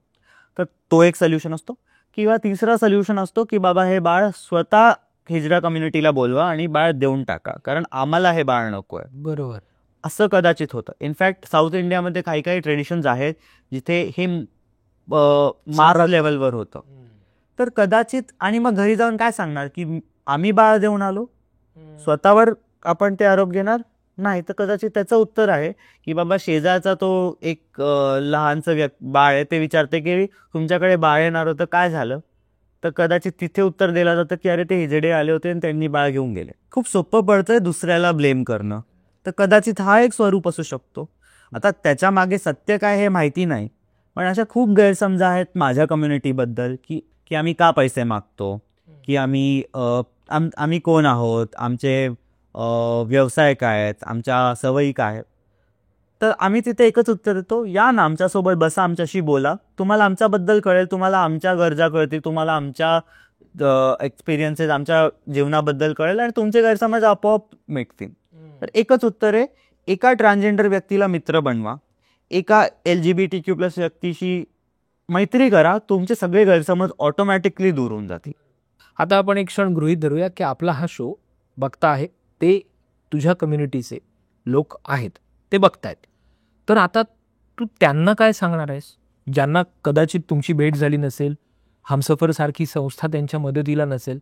तर तो एक सोल्युशन असतो. किंवा तिसरा सोल्युशन असतो की बाबा हे बाळ स्वतः हिजरा कम्युनिटीला बोलवा आणि बाळ देऊन टाका, कारण आम्हाला हे बाळ नको आहे. बरोबर. असं कदाचित होतं. इनफॅक्ट साऊथ इंडियामध्ये काही काही ट्रेडिशन्स आहेत जिथे हे मास लेवलवर होतं. तर कदाचित, आणि मग घरी जाऊन काय सांगणार की आम्ही बाळ देऊन आलो, स्वतःवर आपण ते आरोप घेणार नाही. तर कदाचित त्याचं उत्तर आहे की बाबा शेजारचा तो एक लहानचं बाळ आहे, ते विचारते की तुमच्याकडे बाळ येणार होतं, काय झालं. तर कदाचित तिथे उत्तर दिलं जातं की अरे ते हिजडे आले होते आणि त्यांनी बाळ घेऊन गेले. खूप सोपं पडतंय दुसऱ्याला ब्लेम करणं. तर कदाचित हा एक स्वरूप असू शकतो. आता त्याच्या मागे सत्य काय हे माहिती नाही, पण अशा खूप गैरसमज आहेत माझ्या कम्युनिटीबद्दल की की आम्ही का पैसे मागतो, की आम्ही कोण आहोत, आमचे व्यवसाय काय आहेत, आमच्या सवयी काय आहेत. तर आम्ही तिथे एकच उत्तर देतो, या ना आमच्यासोबत बसा, आमच्याशी बोला, तुम्हाला आमच्याबद्दल कळेल, तुम्हाला आमच्या गरजा कळतील, तुम्हाला आमच्या एक्सपिरियन्सेस आमच्या जीवनाबद्दल कळेल आणि तुमचे गैरसमज आपोआप मिटतील. तर एकच उत्तर आहे, एका ट्रान्सजेंडर व्यक्तीला मित्र बनवा, एका LGBTQ+ व्यक्तीशी मैत्री करा, तुमचे सगळे गैरसमज ऑटोमॅटिकली दूर होऊन जातील. आता आपण एक क्षण गृहीत धरूया की आपला हा शो बघता आहे ते तुझ्या कम्युनिटीचे लोक आहेत, ते बघतायत. तर आता तू त्यांना काय सांगणार आहेस, ज्यांना कदाचित तुमची भेट झाली नसेल, हमसफर सारखी संस्था त्यांच्या मदतीला नसेल?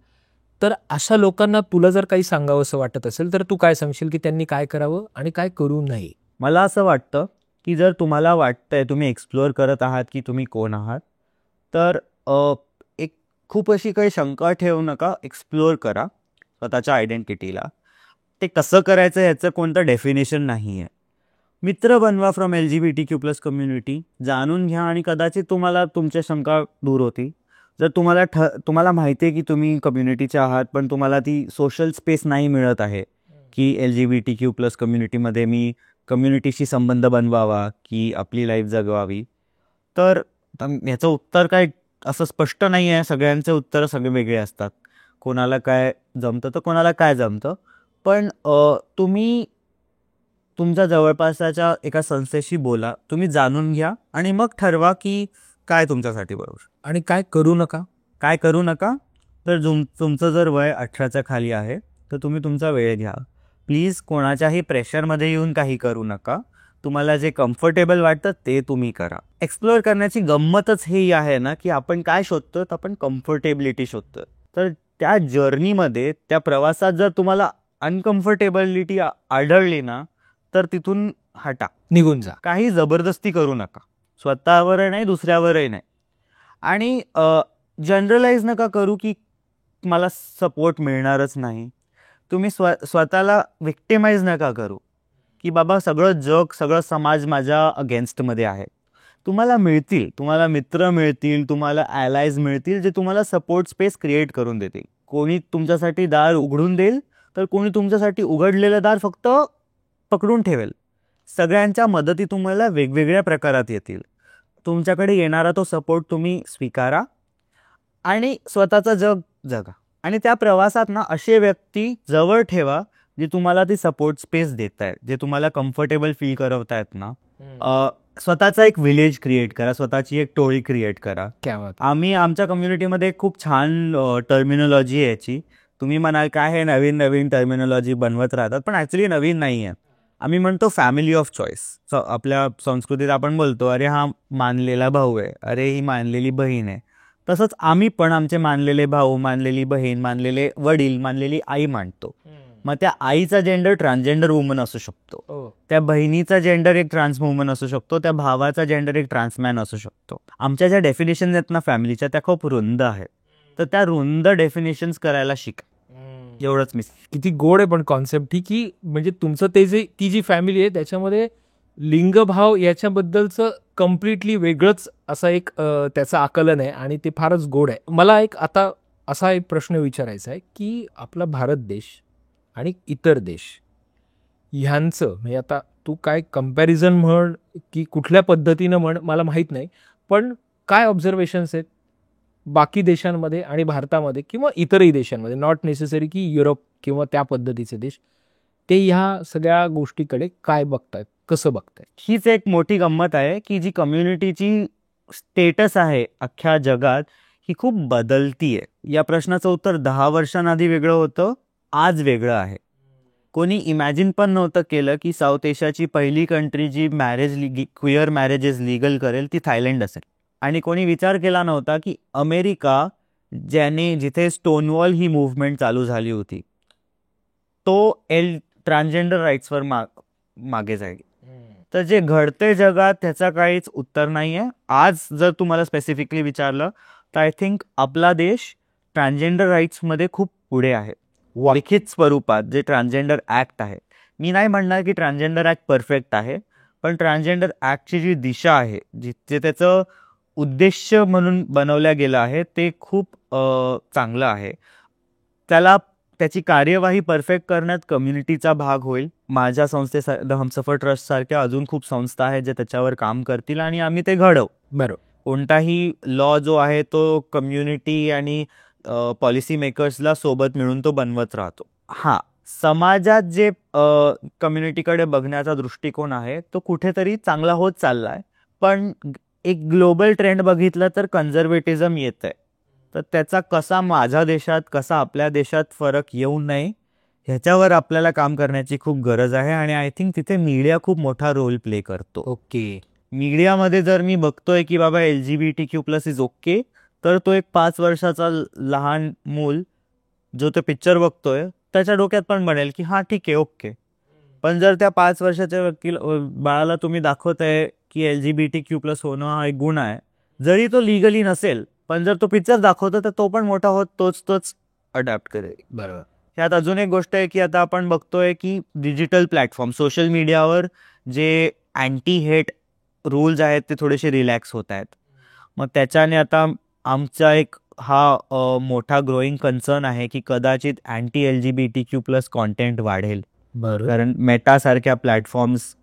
तर अशा लोकांना तुला जर काही सांगावं असं वाटत असेल तर तू काय सांगशील की त्यांनी काय करावं आणि काय करू नये? मला असं वाटतं की जर तुम्हाला वाटतंय, तुम्ही एक्सप्लोअर करत आहात की तुम्ही कोण आहात, तर एक खूप अशी काही शंका ठेवू नका, एक्सप्लोअर करा स्वतःच्या आयडेंटिटीला. ते कसं करायचं ह्याचं कोणतं डेफिनेशन नाही आहे. मित्र बनवा फ्रॉम LGBTQ+ कम्युनिटी, जाणून घ्या आणि कदाचित तुम्हाला तुमच्या शंका दूर होतील. जर तुम्हाला माहिती आहे की तुम्ही कम्युनिटीचे आहात पण तुम्हाला ती सोशल स्पेस नाही मिळत आहे की LGBTQ+ कम्युनिटीमध्ये मी कम्युनिटीशी संबंध बनवावा की आपली लाईफ जगवावी, तर ह्याचं उत्तर काय असं स्पष्ट नाही आहे. सगळ्यांचे उत्तरं सगळे वेगळे असतात. कोणाला काय जमतं तर कोणाला काय जमतं. पण तुम्ही तुमच्या जवळपासच्या एका संस्थेशी बोला, तुम्ही जाणून घ्या आणि मग ठरवा की काय तुमच्यासाठी बरोबर. आणि काय करू नका? काय करू नका तर तुमचं जर वय 18च्या खाली आहे तर तुम्ही तुमचा वेळ घ्या. प्लीज कोणाच्याही प्रेशरमध्ये येऊन काही करू नका. तुम्हाला जे कम्फर्टेबल वाटतं ते तुम्ही करा. एक्सप्लोअर करण्याची गंमतच ही आहे ना की आपण काय शोधतो, तर आपण कम्फर्टेबिलिटी शोधतो. तर त्या जर्नीमध्ये, त्या प्रवासात जर तुम्हाला अनकम्फर्टेबिलिटी आढळली ना तर तिथून हटा, निघून जा. काही जबरदस्ती करू नका, स्वतःवरही नाही दुसऱ्यावरही नाही. आणि जनरलाइज नका करू की मला सपोर्ट मिळणारच नाही. तुम्ही स्वतःला विक्टिमाइज नका करू की बाबा सगळं जग, सगळं समाज माझ्या अगेन्स्टमध्ये आहे. तुम्हाला मिळतील, तुम्हाला मित्र मिळतील, तुम्हाला ॲलायज मिळतील जे तुम्हाला सपोर्ट स्पेस क्रिएट करून देतील. कोणी तुमच्यासाठी दार उघडून देईल तर कोणी तुमच्यासाठी उघडलेलं दार फक्त पकडून ठेवेल. सगळ्यांच्या मदती तुम्हाला वेगवेगळ्या प्रकारात येतील. तुमच्याकडे येणारा तो सपोर्ट तुम्ही स्वीकारा आणि स्वतःचं जग जगा. आणि त्या प्रवासात ना असे व्यक्ती जवळ ठेवा जे तुम्हाला ती सपोर्ट स्पेस देत आहेत, जे तुम्हाला कम्फर्टेबल फील करवतायत ना. स्वतःचा एक विलेज क्रिएट करा, स्वतःची एक टोळी क्रिएट करा. आम्ही आमच्या कम्युनिटीमध्ये खूप छान टर्मिनॉलॉजी आहे याची. तुम्ही म्हणाल काय हे नवीन नवीन टर्मिनॉलॉजी बनवत राहतात, पण ॲक्च्युली नवीन नाही आहे. आम्ही म्हणतो फॅमिली ऑफ चॉईस. आपल्या संस्कृतीत आपण बोलतो अरे हा मानलेला भाऊ आहे, अरे ही मानलेली बहीण आहे. तसंच आम्ही पण आमचे मानलेले भाऊ, मानलेली बहीण, मानलेले वडील, मानलेली आई मानतो. मग त्या आईचा जेंडर ट्रान्सजेंडर वुमन असू शकतो, त्या बहिणीचा जेंडर एक ट्रान्स वुमन असू शकतो, त्या भावाचा जेंडर एक ट्रान्समॅन असू शकतो. आमच्या ज्या डेफिनेशन्स आहेत ना फॅमिलीच्या, त्या खूप रुंद आहेत. तर त्या रुंद डेफिनेशन्स करायला शिका. एवढंच मी. किती गोड आहे पण कॉन्सेप्ट ही, की म्हणजे तुमचं ती जी फॅमिली आहे त्याच्यामध्ये लिंगभाव याच्याबद्दलचं कम्प्लिटली वेगळंच असं एक त्याचं आकलन आहे आणि ते फारच गोड आहे. मला एक आता असा एक प्रश्न विचारायचा आहे की आपला भारत देश आणि इतर देश ह्यांचं म्हणजे आता तू काय कम्पॅरिझन म्हण की कुठल्या पद्धतीनं म्हण मला माहीत नाही, पण काय ऑब्झर्वेशन्स आहेत बाकी देशांमध्ये आणि भारतामध्ये किंवा इतरही देशांमध्ये, नॉट नेसेसरी की युरोप किंवा त्या पद्धतीचे देश, ते ह्या सगळ्या गोष्टीकडे काय बघतायत, कसं बघतायत? हीच एक मोठी गंमत आहे की जी कम्युनिटीची स्टेटस आहे अख्ख्या जगात ही खूप बदलती आहे. या प्रश्नाचं उत्तर 10 वर्षांआधी वेगळं होतं, आज वेगळं आहे. कोणी इमॅजिन पण नव्हतं केलं की साऊथ एशियाची पहिली कंट्री जी क्विअर मॅरेजेस लीगल करेल ती थायलंड असेल. आणि कोणी विचार केला नव्हता की अमेरिका, जिथे स्टोनवॉल ही मूव्हमेंट चालू झाली होती, तो ट्रान्सजेंडर राईट्सवर मागे जाईल. तर जे घडते जगात त्याचा काहीच उत्तर नाही आहे. आज जर तुम्हाला स्पेसिफिकली विचारलं तर आय थिंक आपला देश ट्रान्सजेंडर राईट्समध्ये खूप पुढे आहे. लिखित स्वरूपात जे ट्रान्सजेंडर ॲक्ट आहे, मी नाही म्हणणार की ट्रान्सजेंडर ॲक्ट परफेक्ट आहे, पण ट्रान्सजेंडर ॲक्टची जी दिशा आहे, जे त्याचं उद्देश म्हणून बनवल्या गेलं आहे, ते खूप चांगलं आहे. त्याची कार्यवाही परफेक्ट करण्यात कम्युनिटीचा भाग होईल. माझ्या द हमसफर ट्रस्ट सारख्या अजून खूप संस्था आहेत जे त्याच्यावर काम करतील आणि आम्ही ते घडवू. बरोबर. कोणताही लॉ जो आहे तो कम्युनिटी आणि पॉलिसी मेकर्सला सोबत मिळून तो बनवत राहतो. हा, समाजात जे कम्युनिटीकडे बघण्याचा दृष्टिकोन आहे तो कुठेतरी चांगला होत चाललाय, पण एक ग्लोबल ट्रेंड बघितलं तर कन्झर्वेटिझम येत आहे. तर त्याचा कसा माझ्या देशात, कसा आपल्या देशात फरक येऊ नये ह्याच्यावर आपल्याला काम करण्याची खूप गरज आहे. आणि आय थिंक तिथे मीडिया खूप मोठा रोल प्ले करतो. ओके. मीडियामध्ये जर मी बघतोय की बाबा LGBTQ+ इज ओके, तर तो एक 5 वर्षाचा लहान मूल जो तो पिक्चर बघतोय त्याच्या डोक्यात पण बनेल की हा ठीक आहे, ओके. पण जर त्या 5 वर्षाच्या बाळाला तुम्ही दाखवताय की LGBTQ+ होणं हा एक गुण आहे, जरी तो लिगली नसेल, पण जर तो पिक्चर दाखवतो तर तो पण मोठा होत तोच अडॅप्ट करेल. बरोबर. ह्यात अजून एक गोष्ट आहे की आता आपण बघतोय की डिजिटल प्लॅटफॉर्म, सोशल मीडियावर जे अँटी हेट रूल्स आहेत ते थोडेसे रिलॅक्स होत आहेत. मग त्याच्याने आता आमचा एक हा मोठा ग्रोईंग कन्सर्न आहे की कदाचित अँटी LGBTQ+ कॉन्टेंट वाढेल. बरोबर. कारण मेटासारख्या प्लॅटफॉर्म्स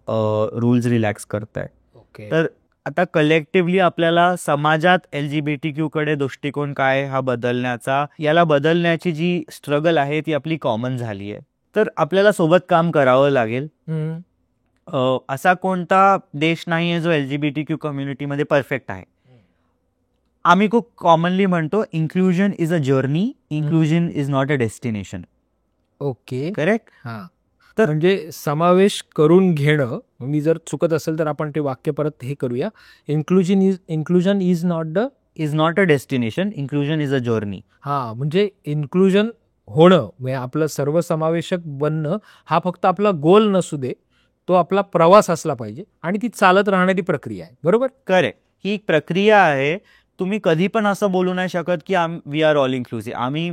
रूल्स रिलॅक्स करताय. ओके. तर आता कलेक्टिव्हली आपल्याला समाजात LGBTQ कडे दृष्टिकोन काय हा याला बदलण्याची जी स्ट्रगल आहे ती आपली कॉमन झाली आहे. तर आपल्याला सोबत काम करावं लागेल. असा कोणता देश नाही आहे जो LGBTQ कम्युनिटीमध्ये परफेक्ट आहे. आम्ही खूप कॉमनली म्हणतो inclusion is a journey, inclusion is not a destination. Okay. Correct. हां. तर म्हणजे समावेश करून घेणं, मी जर चुकत असेल तर आपण ते वाक्य परत हे करूया. Inclusion is not a destination, inclusion is a journey. हां, म्हणजे इन्क्लुजन होणं म्हणजे आपलं सर्वसमावेशक बनणं हा फक्त आपला गोल नसू दे, तो आपला प्रवास असला पाहिजे आणि ती चालत राहणारी प्रक्रिया आहे. बरोबर. करेक्ट. ही एक प्रक्रिया आहे. तुम्ही कधी पण असं बोलू नाही शकत की वी आर ऑल इन्क्लुसिव्ह, आम्ही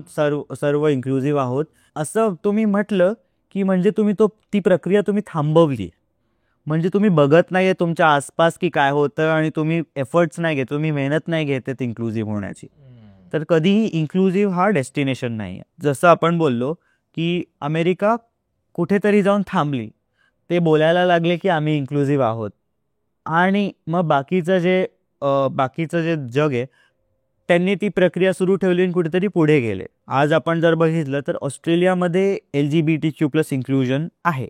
सर्व इन्क्लुसिव्ह आहोत असं तुम्ही म्हटलं की म्हणजे तुम्ही ती प्रक्रिया तुम्ही थांबवली. म्हणजे तुम्ही बघत नाहीये तुमच्या आसपास की काय होतं आणि तुम्ही एफर्ट्स नाही घेत, तुम्ही मेहनत नाही घेत इन्क्लुसिव्ह होण्याची. तर कधीही इन्क्लुसिव्ह हा डेस्टिनेशन नाही आहे. जसं आपण बोललो की अमेरिका कुठेतरी जाऊन थांबली, ते बोलायला लागले की आम्ही इन्क्लुसिव्ह आहोत आणि मग बाकीचं जे जग आहे त्यांनी ती प्रक्रिया सुरू ठेवली आणि कुठेतरी पुढे गेले. आज आपण जर बघितलं तर ऑस्ट्रेलियामध्ये LGBTQ+ इन्क्लुजन आहे,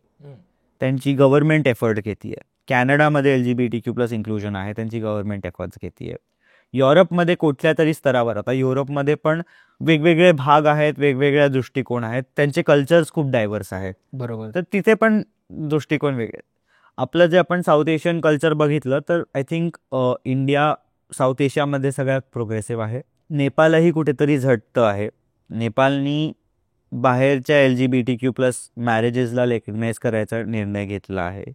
त्यांची गव्हर्नमेंट एफर्ट घेतीये. कॅनडामध्ये LGBTQ+ इन्क्लुजन आहे, त्यांची गव्हर्नमेंट एफर्ट्स घेतीये. युरोपमध्ये कुठल्या तरी स्तरावर, आता युरोपमध्ये पण वेगवेगळे भाग आहेत, वेगवेगळ्या दृष्टिकोन आहेत, त्यांचे कल्चर्स खूप डायव्हर्स आहेत. बरोबर. तर तिथे पण दृष्टिकोन वेगळे. आपलं जे आपण साऊथ एशियन कल्चर बघितलं तर आय थिंक इंडिया साऊथ एशियामध्ये सगळ्यात प्रोग्रेसिव्ह आहे. नेपाळही कुठेतरी झटतं आहे. नेपाळनी बाहेरच्या LGBTQ+ मॅरेजेसला रेकग्नाइज करायचा निर्णय घेतला आहे.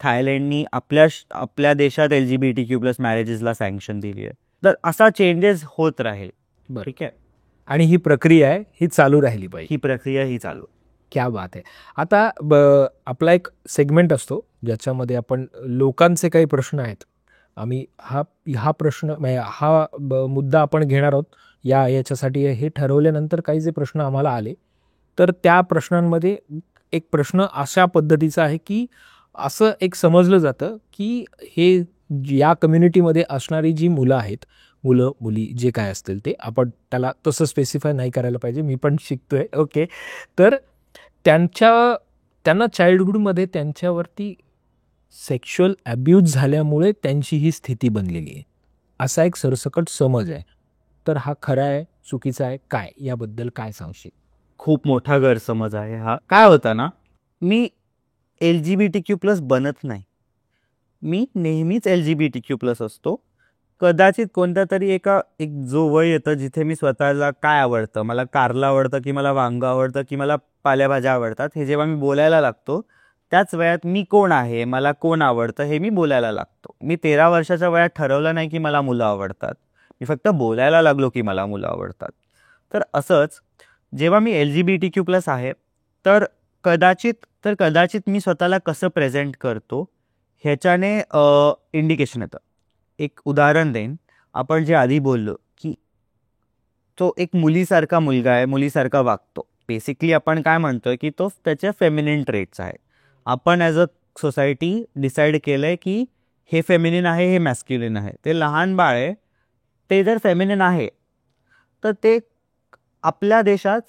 थायलंडनी आपल्या देशात LGBTQ+ मॅरेजेसला सँक्शन दिली आहे. तर असा चेंजेस होत राहील. ठीक आहे. आणि ही प्रक्रिया आहे, ही चालू राहिली पाहिजे. ही प्रक्रिया ही चालू. क्या बात आहे. आता आपला एक सेगमेंट असतो ज्याच्यामध्ये आपण लोकांचे काही प्रश्न आहेत, आम्ही हा प्रश्न हा मुद्दा आपण घेणार आहोत. याच्यासाठी हे ठरवल्यानंतर काही जे प्रश्न आम्हाला आले, तर त्या प्रश्नांमध्ये एक प्रश्न अशा पद्धतीचा आहे की असं एक समजलं जातं की हे या कम्युनिटीमध्ये असणारी जी मुलं आहेत, मुलं मुली जे काय असतील ते, आपण त्याला तसं स्पेसिफाय नाही करायला पाहिजे, मी पण शिकतोय. ओके. तर त्यांना चाइल्डहुडमध्ये त्यांच्यावरती सेक्शुअल ॲब्यूज झाल्यामुळे त्यांची ही स्थिती बनलेली आहे, असा एक सरसकट समज आहे. तर हा खरा आहे, चुकीचा आहे, काय याबद्दल काय सांगशील? खूप मोठा गैरसमज आहे हा. काय होता ना, मी LGBTQ+ बनत नाही, मी नेहमीच LGBTQ+ असतो. कदाचित कोणत्या तरी एक जो वय येतं जिथे मी स्वतःला काय आवडतं, मला कारलं आवडतं की मला वांग आवडतं की मला पालेभाज्या आवडतात, हे जेव्हा मी बोलायला लागतो त्याच वयात मी कोण आहे, मला कोण आवडतं हे मी बोलायला लागतो. मी 13 वर्षाच्या वयात ठरवलं नाही की मला मुलं आवडतात, मी फक्त बोलायला लागलो की मला मुलं आवडतात. तर असंच जेव्हा मी LGBTQ+ आहे तर कदाचित मी स्वतःला कसं प्रेझेंट करतो ह्याच्याने इंडिकेशन येतं. एक उदाहरण देईन. आपण जे आधी बोललो की तो एक मुलीसारखा मुलगा आहे, मुलीसारखा वागतो. बेसिकली आपण काय म्हणतोय की तो त्याच्या फेमिनिन ट्रेट्स आहे. आपण ॲज अ सोसायटी डिसाईड केलंय की हे फेमिनिन आहे, हे मॅस्क्युलिन आहे. ते लहान बाळ आहे, ते जर फेमिनिन आहे तर ते आपल्या देशात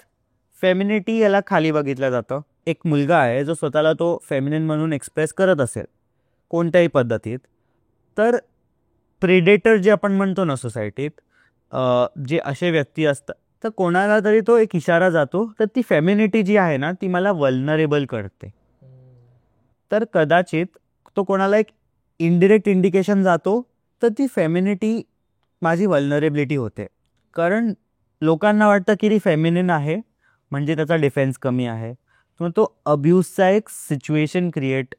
फेमिनिटी याला खाली बघितलं जातं. एक मुलगा आहे जो स्वतःला तो फेमिनिन म्हणून एक्सप्रेस करत असेल कोणत्याही पद्धतीत, तर प्रेडेटर जे आपण म्हणतो ना सोसायटीत, जे असे व्यक्ती असतात, तर कोणाला तरी तो एक इशारा जातो, तर ती फेमिनिटी जी आहे ना ती मला वल्नरेबल करते. तर कदाचित तो कोणाला एक इनडिरेक्ट इंडिकेशन जातो, तर ती फेमिनिटी माझी वल्नरेबिलिटी होते. कारण लोकांना वाटतं की ती फेमिनिन आहे म्हणजे त्याचा डिफेन्स कमी आहे, मग तो अब्यूजचा एक सिच्युएशन क्रिएट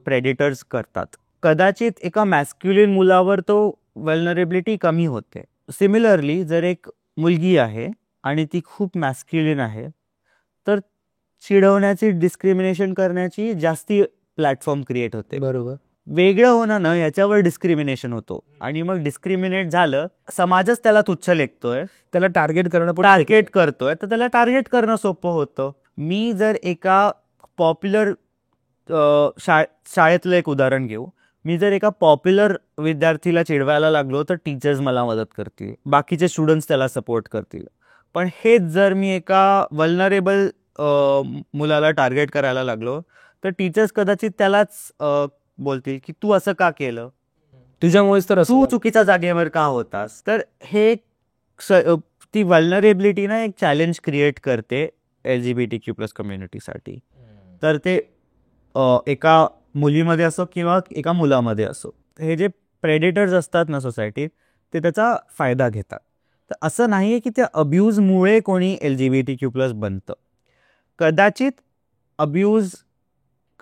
प्रेडेटर्स करतात. कदाचित एका मॅस्क्युलिन मुलावर तो वल्नरेबिलिटी कमी होते. सिमिलरली जर एक मुलगी आहे आणि ती खूप मॅस्क्युलिन आहे तर चिडवण्याची, डिस्क्रिमिनेशन करण्याची जास्ती प्लॅटफॉर्म क्रिएट होते. बरोबर. वेगळं होणं ना याच्यावर डिस्क्रिमिनेशन होतो आणि मग डिस्क्रिमिनेट झालं, समाजच त्याला तुच्छ लेखतोय, त्याला टार्गेट करणं टार्गेट करतोय, तर त्याला टार्गेट करणं सोपं होतं. मी जर एका पॉप्युलर शाळेतलं एक उदाहरण घेऊ, मी जर एका पॉप्युलर विद्यार्थीला चिडवायला लागलो तर टीचर्स मला मदत करतील, बाकीचे स्टुडंट्स त्याला सपोर्ट करतील. पण हेच जर मी एका वल्नरेबल मुलाला टार्गेट करायला लागलो तर टीचर्स कदाचित त्यालाच बोलतील की तू असं का केलं, तुझ्यामुळेच तर तू चुकीच्या जागेवर का होतास. तर हे ती वल्नरेबिलिटी ना एक चॅलेंज क्रिएट करते LGBTQ+ कम्युनिटीसाठी. तर ते एका मुलीमध्ये असो किंवा एका मुलामध्ये असो, हे जे प्रेडेटर्स असतात ना सोसायटीत ते त्याचा फायदा घेतात. तर असं नाही आहे की त्या अब्यूजमुळे कोणी LGBTQ+ बनतं. कदाचित अब्यूज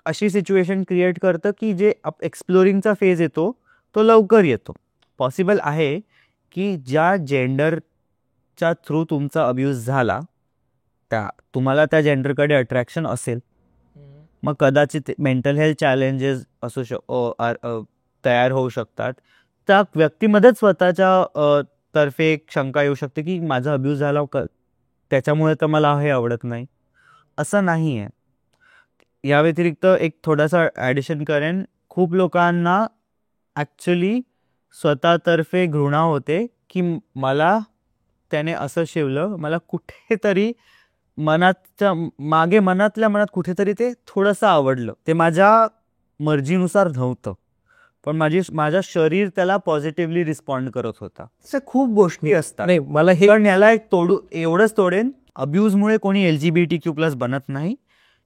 अशी सिच्युएशन क्रिएट करतं की जे एक्सप्लोरिंगचा फेज येतो तो लवकर येतो. पॉसिबल आहे की ज्या जेंडरच्या थ्रू तुमचा अब्यूज झाला तुम्हाला त्या जेंडरकडे अट्रॅक्शन असेल, मग कदाचित मेंटल हेल्थ चॅलेंजेस तयार होऊ शकतात. त्या व्यक्तीमध्येच स्वतःच्या तर्फे एक शंका येऊ शकते की माझा अब्यूज झाला त्याच्यामुळे तर मला हे आवडत नाही. असं नाही आहे. या व्यतिरिक्त एक थोडासा ॲडिशन करेन, खूप लोकांना ॲक्च्युली स्वतःतर्फे घृणा होते की मला त्याने असं शिवलं, मला कुठेतरी मनातल्या मनात कुठेतरी ते थोडंसं आवडलं. ते माझ्या मर्जीनुसार नव्हतं, पण माझं शरीर त्याला पॉझिटिव्हली रिस्पॉन्ड करत होता. अशा खूप गोष्टी असतात. नाही, मला हे पण याला एवढंच तोडेन, अब्यूजमुळे कोणी LGBTQ+ बनत नाही.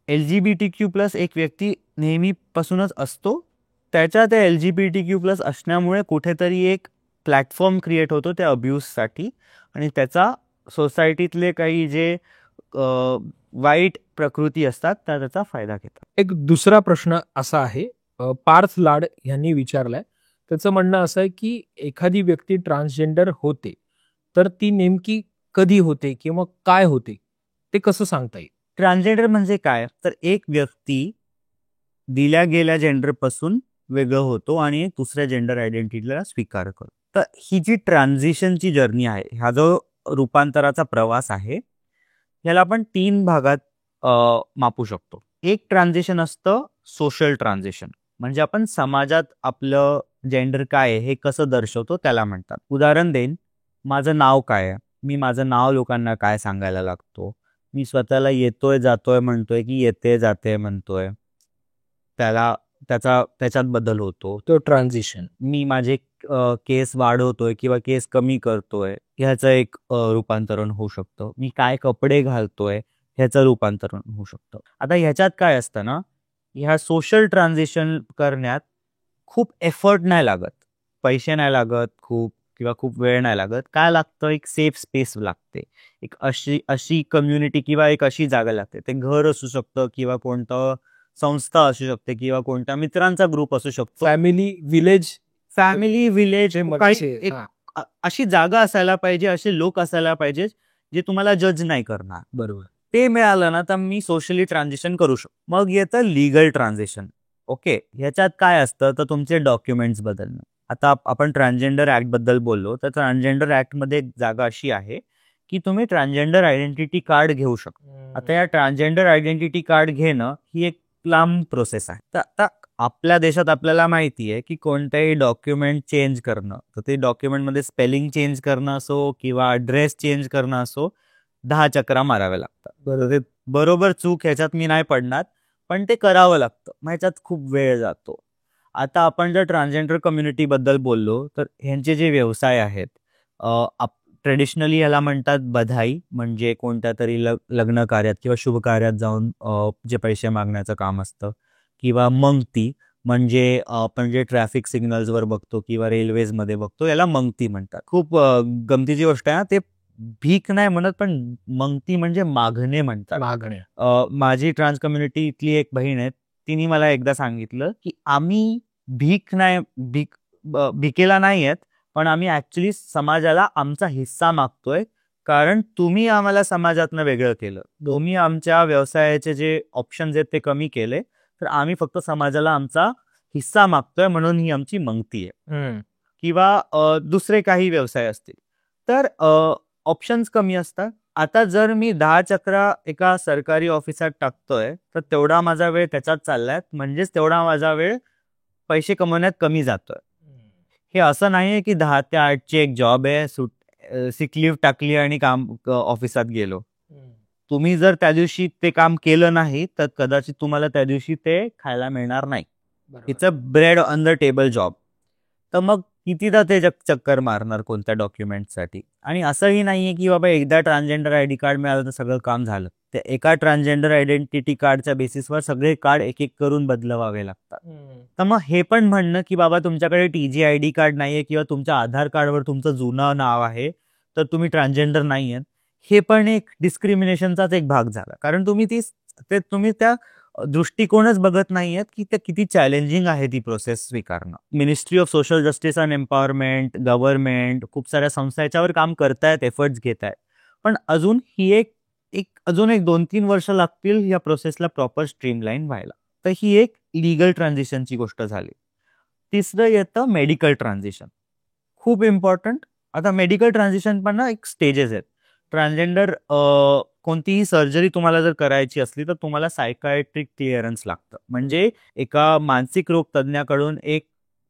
LGBTQ+ एक व्यक्ती नेहमीपासूनच असतो. त्याच्या त्या LGBTQ+ असण्यामुळे कुठेतरी एक प्लॅटफॉर्म क्रिएट होतो त्या अब्यूजसाठी आणि त्याचा सोसायटीतले काही जे वाईट प्रकृती असतात त्याचा फायदा घेतात. एक दुसरा प्रश्न असा आहे, पार्थ लाड यांनी विचारलाय. त्याचं म्हणणं असं आहे की एखादी व्यक्ती ट्रान्सजेंडर होते तर ती नेमकी कधी होते किंवा काय होते ते कसं सांगता येईल? ट्रान्सजेंडर म्हणजे काय, तर एक व्यक्ती दिल्या गेल्या जेंडरपासून वेगळं होतो आणि दुसऱ्या जेंडर आयडेंटिटीला स्वीकार करतो. तर ही जी ट्रान्झिशनची जर्नी आहे, हा जो रूपांतराचा प्रवास आहे, याला आपण 3 भागात मापू शकतो. एक ट्रान्झिशन असतं सोशल ट्रान्झिशन, म्हणजे आपण समाजात आपलं जेंडर काय आहे हे कसं दर्शवतो त्याला म्हणतात. उदाहरण देईन, माझं नाव काय आहे, मी माझं नाव लोकांना काय सांगायला लागतो, मी स्वतःला येतोय जातोय म्हणतोय की येते जाते म्हणतोय, त्याच्यात बदल होतो. तो ट्रान्झिशन. मी माझे केस वाढवतोय किंवा केस कमी करतोय ह्याचं एक रूपांतरण होऊ शकतं. मी काय कपडे घालतोय ह्याचं रूपांतरण होऊ शकतं. आता ह्याच्यात काय असतं ना, ह्या सोशल ट्रान्झिशन करण्यात खूप एफर्ट नाही लागत, पैसे नाही लागत खूप किंवा खूप वेळ नाही लागत. काय लागतं, एक सेफ स्पेस लागते, एक अशी कम्युनिटी किंवा एक अशी जागा लागते. ते घर असू शकतं किंवा कोणतं संस्था असू शकते किंवा कोणत्या मित्रांचा ग्रुप असू शकतो, फॅमिली विलेज एक अशी जागा असायला पाहिजे, असे लोक असायला पाहिजे जे तुम्हाला जज नाही करणार. बरोबर. ते मिळालं ना तर मी सोशली ट्रान्झिशन करू शकतो. मग येतं लिगल ट्रान्झिशन. ओके, ह्याच्यात काय असतं तर तुमचे डॉक्युमेंट्स बदलणं. आता आपण ट्रान्सजेंडर ऍक्ट बद्दल बोललो तर ट्रान्सजेंडर ऍक्ट मध्ये एक जागा अशी आहे की तुम्ही ट्रान्सजेंडर आयडेंटिटी कार्ड घेऊ शकता. आता या ट्रान्सजेंडर आयडेंटिटी कार्ड घेणं ही एक लांब प्रोसेस आहे. तर आता आपल्या देशात आपल्याला माहिती आहे की कोणत्याही डॉक्युमेंट चेंज करणं, तर ते डॉक्युमेंटमध्ये स्पेलिंग चेंज करणं असो किंवा ॲड्रेस चेंज करणं असो, 10 चक्रा माराव्या लागतात. बरोबर, बरोबर चूक ह्याच्यात मी नाही पडणार, पण ते करावं लागतं. मग ह्याच्यात खूप वेळ जातो. आता आपण जर ट्रान्सजेंडर कम्युनिटी बद्दल बोललो तर ह्यांचे जे व्यवसाय आहेत, ट्रेडिशनली याला म्हणतात बधाई, म्हणजे कोणत्या तरी लग्न कार्यात किंवा शुभ कार्यात जाऊन जे पैसे मागण्याचं काम असतं, किंवा मंगती म्हणजे आपण जे ट्रॅफिक सिग्नल्सवर बघतो किंवा रेल्वेजमध्ये बघतो, याला मंगती म्हणतात. खूप गमतीची गोष्ट आहे, ते भीक नाही म्हणत, पण मंगती म्हणजे मागणे म्हणतात. मागणे. माझी ट्रान्स कम्युनिटी इथली एक बहीण आहे, तिने मला एकदा सांगितलं की आम्ही भिकेला नाही आहेत, पण आम्ही ऍक्च्युली समाजाला आमचा हिस्सा मागतोय, कारण तुम्ही आम्हाला समाजातनं वेगळं केलं, तुम्ही आमच्या व्यवसायाचे जे ऑप्शन्स आहेत ते कमी केले, तर आम्ही फक्त समाजाला आमचा हिस्सा मागतोय, म्हणून ही आमची मंगती आहे. किंवा दुसरे काही व्यवसाय असतील तर ऑप्शन्स कमी असतात. आता जर मी 10 चक्रा एका सरकारी ऑफिसात टाकतोय तर तेवढा माझा वेळ त्याच्यात चाललाय, म्हणजेच तेवढा माझा वेळ पैसे कमवण्यात कमी जातोय. हे असं नाहीये की 10 ते 8 ची एक जॉब आहे, सिक लिव्ह टाकली आणि काम ऑफिसात गेलो. तुम्ही जर त्या दिवशी ते काम केलं नाही तर कदाचित तुम्हाला त्या दिवशी ते खायला मिळणार नाही. It's a bread on the table job. तर मग कितीदा ते चक्कर मारणार कोणत्या डॉक्युमेंटसाठी. आणि असंही नाहीये की बाबा एकदा ट्रान्सजेंडर आयडी कार्ड मिळालं तर सगळं काम झालं. त्या एका ट्रान्सजेंडर आयडेंटिटी कार्डच्या बेसिसवर सगळे कार्ड एक एक करून बदलवावे लागतात. तर मग हे पण म्हणणं की बाबा तुमच्याकडे TG ID कार्ड नाहीये किंवा तुमच्या आधार कार्डवर तुमचं जुनं नाव आहे तर तुम्ही ट्रान्सजेंडर नाहीये, हे पण एक डिस्क्रिमिनेशनचाच एक भाग झाला. कारण तुम्ही त्या दृष्टिकोनच बघत नाहीयेत की ते किती चॅलेंजिंग आहे ती प्रोसेस स्वीकारणं. Ministry of social justice and empowerment, government, खूप साऱ्या संस्था याच्यावर काम करतायत, एफर्ट्स घेत आहेत, पण अजून ही एक 2-3 वर्ष लागतील या प्रोसेसला प्रॉपर स्ट्रीमलाईन व्हायला. तर ही एक लिगल ट्रान्झिशनची गोष्ट झाली. तिसरं येतं मेडिकल ट्रान्झिशन, खूप इम्पॉर्टंट. आता मेडिकल ट्रान्झिशन पण ना एक स्टेजेस आहेत. ट्रान्सजेंडर कोणतीही सर्जरी तुम्हाला जर करायची असली तर तुम्हाला सायकायट्रिक क्लिअरन्स लागतं, म्हणजे एका मानसिक रोग तज्ज्ञाकडून एक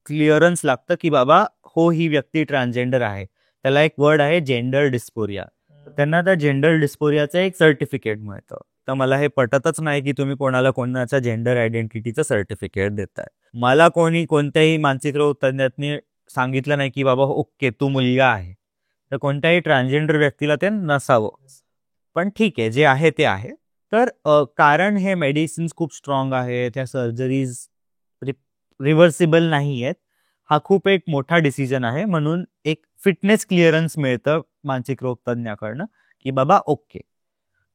क्लिअरन्स लागतं की बाबा हो ही व्यक्ती ट्रान्सजेंडर आहे. त्याला एक वर्ड आहे जेंडर डिस्पोरिया. त्यांना त्या जेंडर डिस्पोरियाचं एक सर्टिफिकेट मिळतं. तर मला हे पटतच नाही की तुम्ही कोणाच्या जेंडर आयडेंटिटीचं सर्टिफिकेट देताय. मला कोणत्याही मानसिक रोग तज्ज्ञांनी सांगितलं नाही की बाबा ओके तू मुलगा आहे, तर कोणत्याही ट्रान्सजेंडर व्यक्तीला ते नसावं. पण ठीक आहे, जे आहे ते आहे. तर कारण हे मेडिसिन्स खूप स्ट्रॉंग आहे, त्या सर्जरीज रिव्हर्सिबल नाही आहेत, हा खूप एक मोठा डिसिजन आहे. म्हणून एक फिटनेस क्लिअरन्स मिळतं मानसिक रोग तज्ज्ञाकडनं की बाबा ओके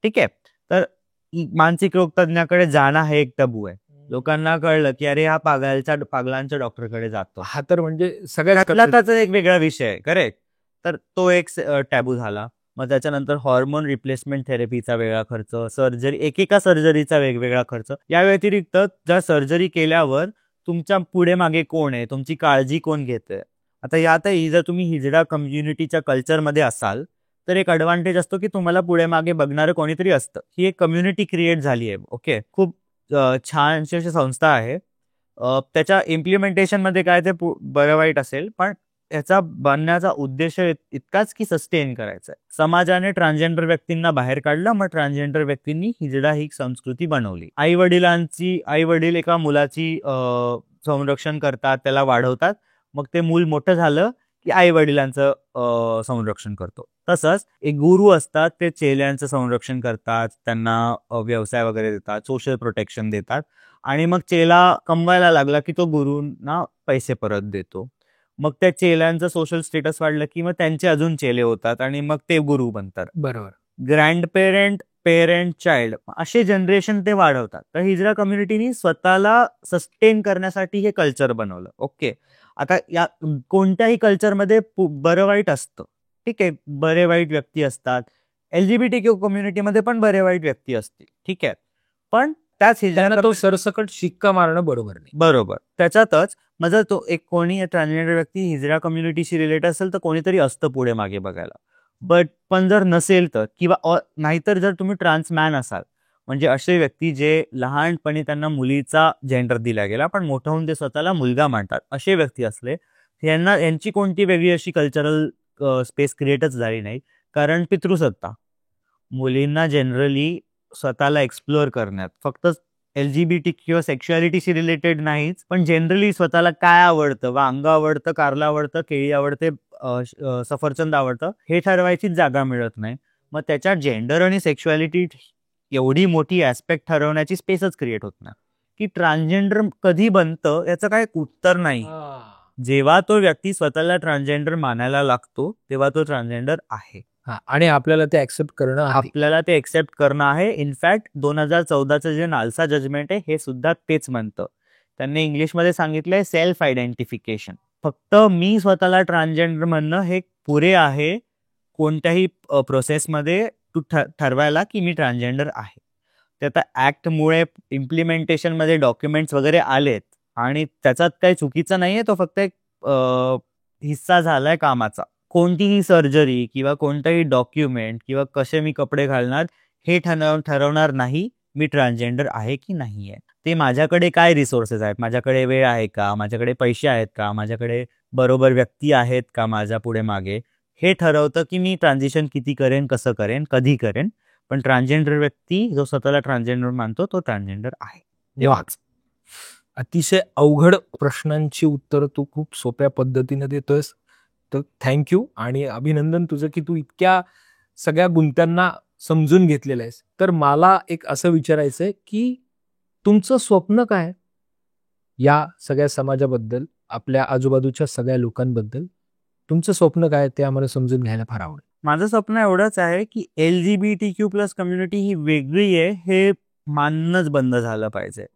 ठीक आहे. तर मानसिक रोग तज्ज्ञाकडे जाणं हे एक टबू आहे. लोकांना कळलं की अरे हा पागलांच्या डॉक्टरकडे जातो, हा तर म्हणजे सगळ्यात त्याचा एक वेगळा विषय आहे, करेक्ट. तर तो एक टॅबू झाला. मग त्याच्यानंतर हॉर्मोन रिप्लेसमेंट थेरपीचा वेगळा खर्च, सर्जरी, एकेका सर्जरीचा वेगवेगळा खर्च. या व्यतिरिक्त जर सर्जरी केल्यावर तुमच्या पुढे मागे कोण आहे, तुमची काळजी कोण घेते. आता यातही जर तुम्ही हिजडा कम्युनिटीच्या कल्चरमध्ये असाल तर एक ॲडव्हान्टेज असतो की तुम्हाला पुढे मागे बघणारं कोणीतरी असतं. ही एक कम्युनिटी क्रिएट झाली आहे. ओके, खूप छानशी अशी संस्था आहे. त्याच्या इम्प्लिमेंटेशनमध्ये काय ते बरं वाईट असेल, पण याचा बनण्याचा उद्देश इतकाच की सस्टेन करायचा आहे. समाजाने ट्रान्सजेंडर व्यक्तींना बाहेर काढलं, मग ट्रान्सजेंडर व्यक्तींनी हिजडा ही संस्कृती बनवली. आई वडील एका मुलाची संरक्षण करतात, त्याला वाढवतात, मग ते मूल मोठं झालं की आई वडिलांचं संरक्षण करतो. तसंच एक गुरु असतात, ते चेल्यांचं संरक्षण करतात, त्यांना व्यवसाय वगैरे देतात, सोशल प्रोटेक्शन देतात, आणि मग चेला कमवायला लागला की तो गुरुंना पैसे परत देतो. मग त्या चेल्यांचं सोशल स्टेटस वाढलं की मग त्यांचे अजून चेले होतात आणि मग ते गुरु बनतात. बरोबर. ग्रँड पेरेंट चाइल्ड असे जनरेशन ते वाढवतात. तर हिजडा कम्युनिटीनी स्वतःला सस्टेन करण्यासाठी हे कल्चर बनवलं. ओके, आता या कोणत्याही कल्चरमध्ये बरं वाईट असतं, ठीक आहे, बरे वाईट व्यक्ती असतात. LGBTQ कम्युनिटीमध्ये पण बरे वाईट व्यक्ती असतील, ठीक आहे, पण त्याच त्यांना तो सरसकट शिक्का मारणं बरोबर नाही. बरोबर. त्याच्यातच माझा तो एक कोणी ट्रान्सजेंडर व्यक्ती हिजरा कम्युनिटीशी रिलेटेड असेल तर कोणीतरी असतं पुढे मागे बघायला. पण जर नसेल तर, किंवा नाहीतर जर तुम्ही ट्रान्समॅन असाल, म्हणजे असे व्यक्ती जे लहानपणी त्यांना मुलीचा जेंडर दिला गेला पण मोठं होऊन ते स्वतःला मुलगा मानतात, असे व्यक्ती असले यांची कोणती वेगळी अशी कल्चरल स्पेस क्रिएटच झाली नाही. कारण पितृसत्ता मुलींना जनरली स्वतःला एक्सप्लोअर करण्यात, फक्त LGBT किंवा सेक्शुअलिटीशी रिलेटेड नाहीच, पण जनरली स्वतःला काय आवडतं, वांग आवडतं, कारला आवडतं, केळी आवडते, सफरचंद आवडतं, हे ठरवायचीच जागा मिळत नाही. मग त्याच्या जेंडर आणि सेक्शुअलिटी एवढी मोठी ऍस्पेक्ट ठरवण्याची स्पेसच क्रिएट होत नाही. की ट्रान्सजेंडर कधी बनतं याचं काय उत्तर नाही. जेव्हा तो व्यक्ती स्वतःला ट्रान्सजेंडर मानायला लागतो तेव्हा तो ट्रान्सजेंडर आहे. आणि आपल्याला ते ऍक्सेप्ट करणं आहे. इनफॅक्ट 2014चं जे नालसा जजमेंट आहे हे सुद्धा तेच म्हणतं. त्यांनी इंग्लिशमध्ये सांगितलंय सेल्फ आयडेंटिफिकेशन. फक्त मी स्वतःला ट्रान्सजेंडर म्हणणं हे पुरे आहे कोणत्याही प्रोसेसमध्ये तू ठरवायला की मी ट्रान्सजेंडर आहे. ते आता ऍक्टमुळे इम्प्लिमेंटेशनमध्ये डॉक्युमेंट्स वगैरे आलेत आणि त्याच्यात काही चुकीचं नाहीये, तो फक्त एक हिस्सा झालाय कामाचा. कोणतीही सर्जरी किंवा कोणताही डॉक्युमेंट किंवा कसे मी कपडे घालणार हे ठरवणार नाही मी ट्रान्सजेंडर आहे की नाही आहे. ते माझ्याकडे काय रिसोर्सेस आहेत, माझ्याकडे वेळ आहे का, माझ्याकडे पैसे आहेत का, माझ्याकडे बरोबर व्यक्ती आहेत का माझ्या पुढे मागे, हे ठरवतं की मी ट्रान्झिशन किती करेन, कसं करेन, कधी करेन. पण ट्रान्सजेंडर व्यक्ती जो स्वतःला ट्रान्सजेंडर मानतो तो ट्रान्सजेंडर आहे. तेव्हाच अतिशय अवघड प्रश्नांची उत्तर तू खूप सोप्या पद्धतीने देतोयस, तर थँक्यू आणि अभिनंदन तुझं की तू इतक्या सगळ्या गुंत्यांना समजून घेतलेलं आहेस. तर मला एक असं विचारायचंय की तुमचं स्वप्न काय या सगळ्या समाजाबद्दल, आपल्या आजूबाजूच्या सगळ्या लोकांबद्दल तुमचं स्वप्न काय ते आम्हाला समजून घ्यायला फार आवडेल. माझं स्वप्न एवढंच आहे की LGBTQ+ कम्युनिटी ही वेगळी आहे हे मानणंच बंद झालं पाहिजे.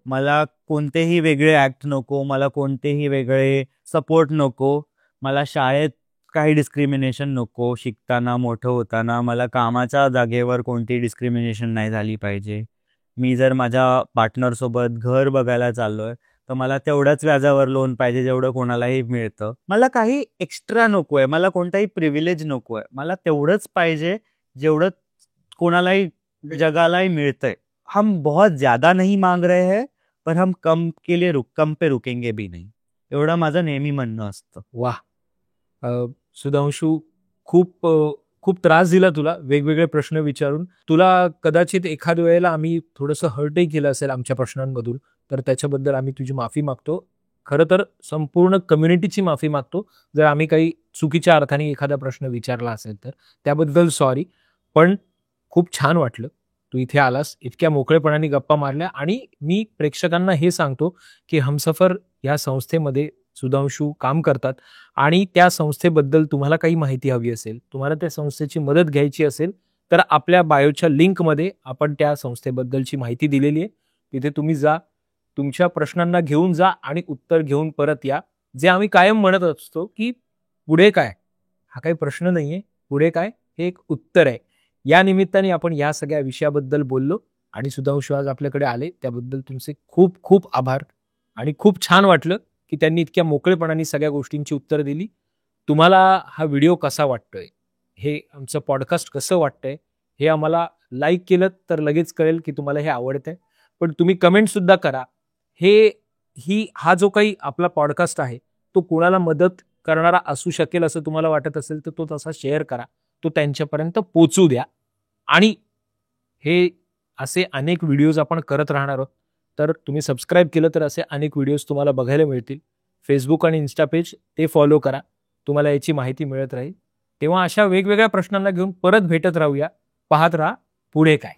मला कोणतेही वेगळे ऍक्ट नको, मला कोणतेही वेगळे सपोर्ट नको, मला शाळेत काही डिस्क्रिमिनेशन नको, शिकताना मोठं होताना मला कामाच्या जागेवर कोणती डिस्क्रिमिनेशन नाही झाली पाहिजे. मी जर माझ्या पार्टनर सोबत घर बघायला चाललोय तर मला तेवढ्याच व्याजावर लोन पाहिजे जेवढं कोणालाही मिळतं. मला काही एक्स्ट्रा नकोय, मला कोणताही प्रिव्हिलेज नकोय, मला तेवढंच पाहिजे जेवढं कोणालाही जगालाही मिळतंय. हम बहुत ज्यादा नहीं मांग रहे हैं पर हम कम के लिए कम पे रुकेंगे भी नहीं, एवढं माझं नेहमी म्हणणं असतं. वाह, सुधांशू, खूप खूप त्रास दिला तुला वेगवेगळे प्रश्न विचारून. तुला कदाचित एखाद्या वेळेला आम्ही थोडंसं हर्टही केलं असेल आमच्या प्रश्नांमधून, तर त्याच्याबद्दल आम्ही तुझी माफी मागतो. खरं तर संपूर्ण कम्युनिटीची माफी मागतो जर आम्ही काही चुकीच्या अर्थाने एखादा प्रश्न विचारला असेल तर, त्याबद्दल सॉरी. पण खूप छान वाटलं तू इथे आलास, इतक्या मोकळेपणाने गप्पा मारल्या. आणि मी प्रेक्षकांना हे सांगतो की हमसफर या संस्थेमध्ये सुधांशू काम करतात आणि त्या संस्थेबद्दल तुम्हाला काही माहिती हवी असेल, तुम्हाला त्या संस्थेची मदत घ्यायची असेल तर आपल्या बायोच्या लिंकमध्ये आपण त्या संस्थेबद्दलची माहिती दिलेली आहे. तिथे तुम्ही जा, तुमच्या प्रश्नांना घेऊन जा आणि उत्तर घेऊन परत या. जे आम्ही कायम म्हणत असतो की पुढे काय हा काही प्रश्न नाहीये, पुढे काय हे एक उत्तर आहे. या निमित्ताने आपण या सगळ्या विषयाबद्दल बोललो आणि सुधांशू आज आपल्याकडे आले त्याबद्दल तुमचे खूप खूप आभार. आणि खूप छान वाटलं की त्यांनी इतक्या मोकळेपणाने सगळ्या गोष्टींची उत्तरं दिली. तुम्हाला हा व्हिडिओ कसा वाटतोय, हे आमचं पॉडकास्ट कसं वाटतंय हे आम्हाला लाईक केलं तर लगेच कळेल की तुम्हाला हे आवडतंय. पण तुम्ही कमेंट सुद्धा करा. हा जो काही आपला पॉडकास्ट आहे तो कोणाला मदत करणारा असू शकेल असं तुम्हाला वाटत असेल तर तो तसा शेअर करा, तो त्यांच्यापर्यंत पोचू द्या. आणि हे असे अनेक व्हिडिओज आपण करत राहणार आहोत, तर तुम्ही सबस्क्राईब केलं तर असे अनेक व्हिडिओज तुम्हाला बघायला मिळतील. फेसबुक आणि इन्स्टा पेज ते फॉलो करा, तुम्हाला याची माहिती मिळत राहील. तेव्हा अशा वेगवेगळ्या प्रश्नांना घेऊन परत भेटत राहूया. पाहत राहा पुढे काय.